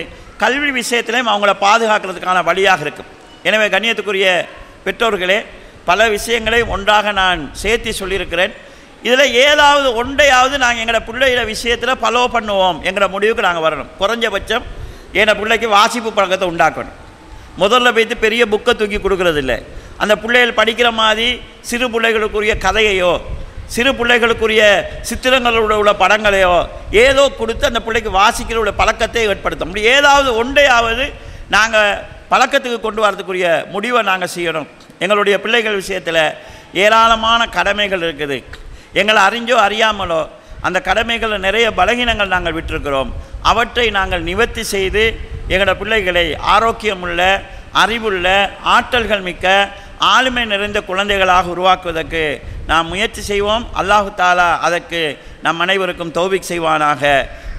கல்வி விஷயத்திலையும் அவங்கள பாதுகாக்கிறதுக்கான வழியாக இருக்கும். எனவே கண்ணியத்துக்குரிய பெற்றோர்களே, பல விஷயங்களையும் ஒன்றாக நான் சேர்த்து சொல்லியிருக்கிறேன். இதில் ஏதாவது ஒன்றையாவது நாங்கள் எங்களோட பிள்ளைகள விஷயத்தில் ஃபாலோ பண்ணுவோம் எங்களோட முடிவுக்கு நாங்கள் வரணும். குறைஞ்சபட்சம் என் பிள்ளைக்கு வாசிப்பு பழக்கத்தை உண்டாக்கணும். முதல்ல போய்த்து பெரிய புக்கை தூக்கி கொடுக்கறதில்ல. அந்த பிள்ளைகள் படிக்கிற மாதிரி சிறு பிள்ளைகளுக்குரிய கதையையோ சிறு பிள்ளைகளுக்குரிய சித்திரங்களோட உள்ள படங்களையோ ஏதோ கொடுத்து அந்த பிள்ளைக்கு வாசிக்கிற உள்ள பழக்கத்தை ஏற்படுத்த முடியும். ஏதாவது ஒன்றையாவது நாங்கள் பழக்கத்துக்கு கொண்டு வரதுக்குரிய முடிவை நாங்கள் செய்யணும். எங்களுடைய பிள்ளைகள் விஷயத்தில் ஏராளமான கடமைகள் இருக்குது. எங்களை அறிஞ்சோ அறியாமலோ அந்த கடமைகளில் நிறைய பலகீனங்கள் நாங்கள் விட்டிருக்கிறோம். அவற்றை நாங்கள் நிவர்த்தி செய்து எங்களோட பிள்ளைகளை ஆரோக்கியமுள்ள, அறிவுள்ள, ஆற்றல்கள் மிக்க, ஆளுமை நிறைந்த குழந்தைகளாக உருவாக்குவதற்கு நாம் முயற்சி செய்வோம். அல்லாஹு தாலா அதற்கு நம் அனைவருக்கும் தௌபிக் செய்வானாக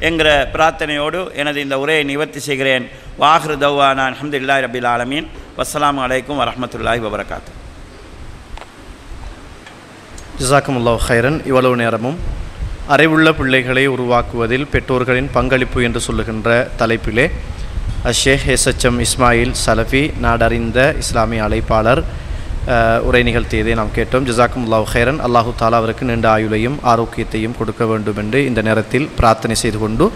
என்கிற பிரார்த்தனையோடு எனது இந்த உரையை நிவர்த்தி செய்கிறேன். வாஹிரு தௌவானா அல்ஹம்துலில்லாஹி ரப்பில் ஆலமீன். வஸ்ஸலாமு அலைக்கும் வரஹ்மத்துல்லாஹி வபரகாத்து. ஜஸாக்குமுல்லாஹ் ஹைரன். இவ்வளவு நேரமும் அறிவுள்ள பிள்ளைகளை உருவாக்குவதில் பெற்றோர்களின் பங்களிப்பு என்று சொல்லுகின்ற தலைப்பிலே ஷேக் எஸ்எச்எம் இஸ்மாயில் சலஃபி நாடறிந்த இஸ்லாமிய அழைப்பாளர் உரை நிகழ்த்தியதை நாம் கேட்டோம். ஜஸாக்குமுல்லாஹ் ஹைரன். அல்லாஹு தாலா அவருக்கு நீண்ட ஆயுளையும் ஆரோக்கியத்தையும் கொடுக்க வேண்டும் என்று இந்த நேரத்தில் பிரார்த்தனை செய்து கொண்டு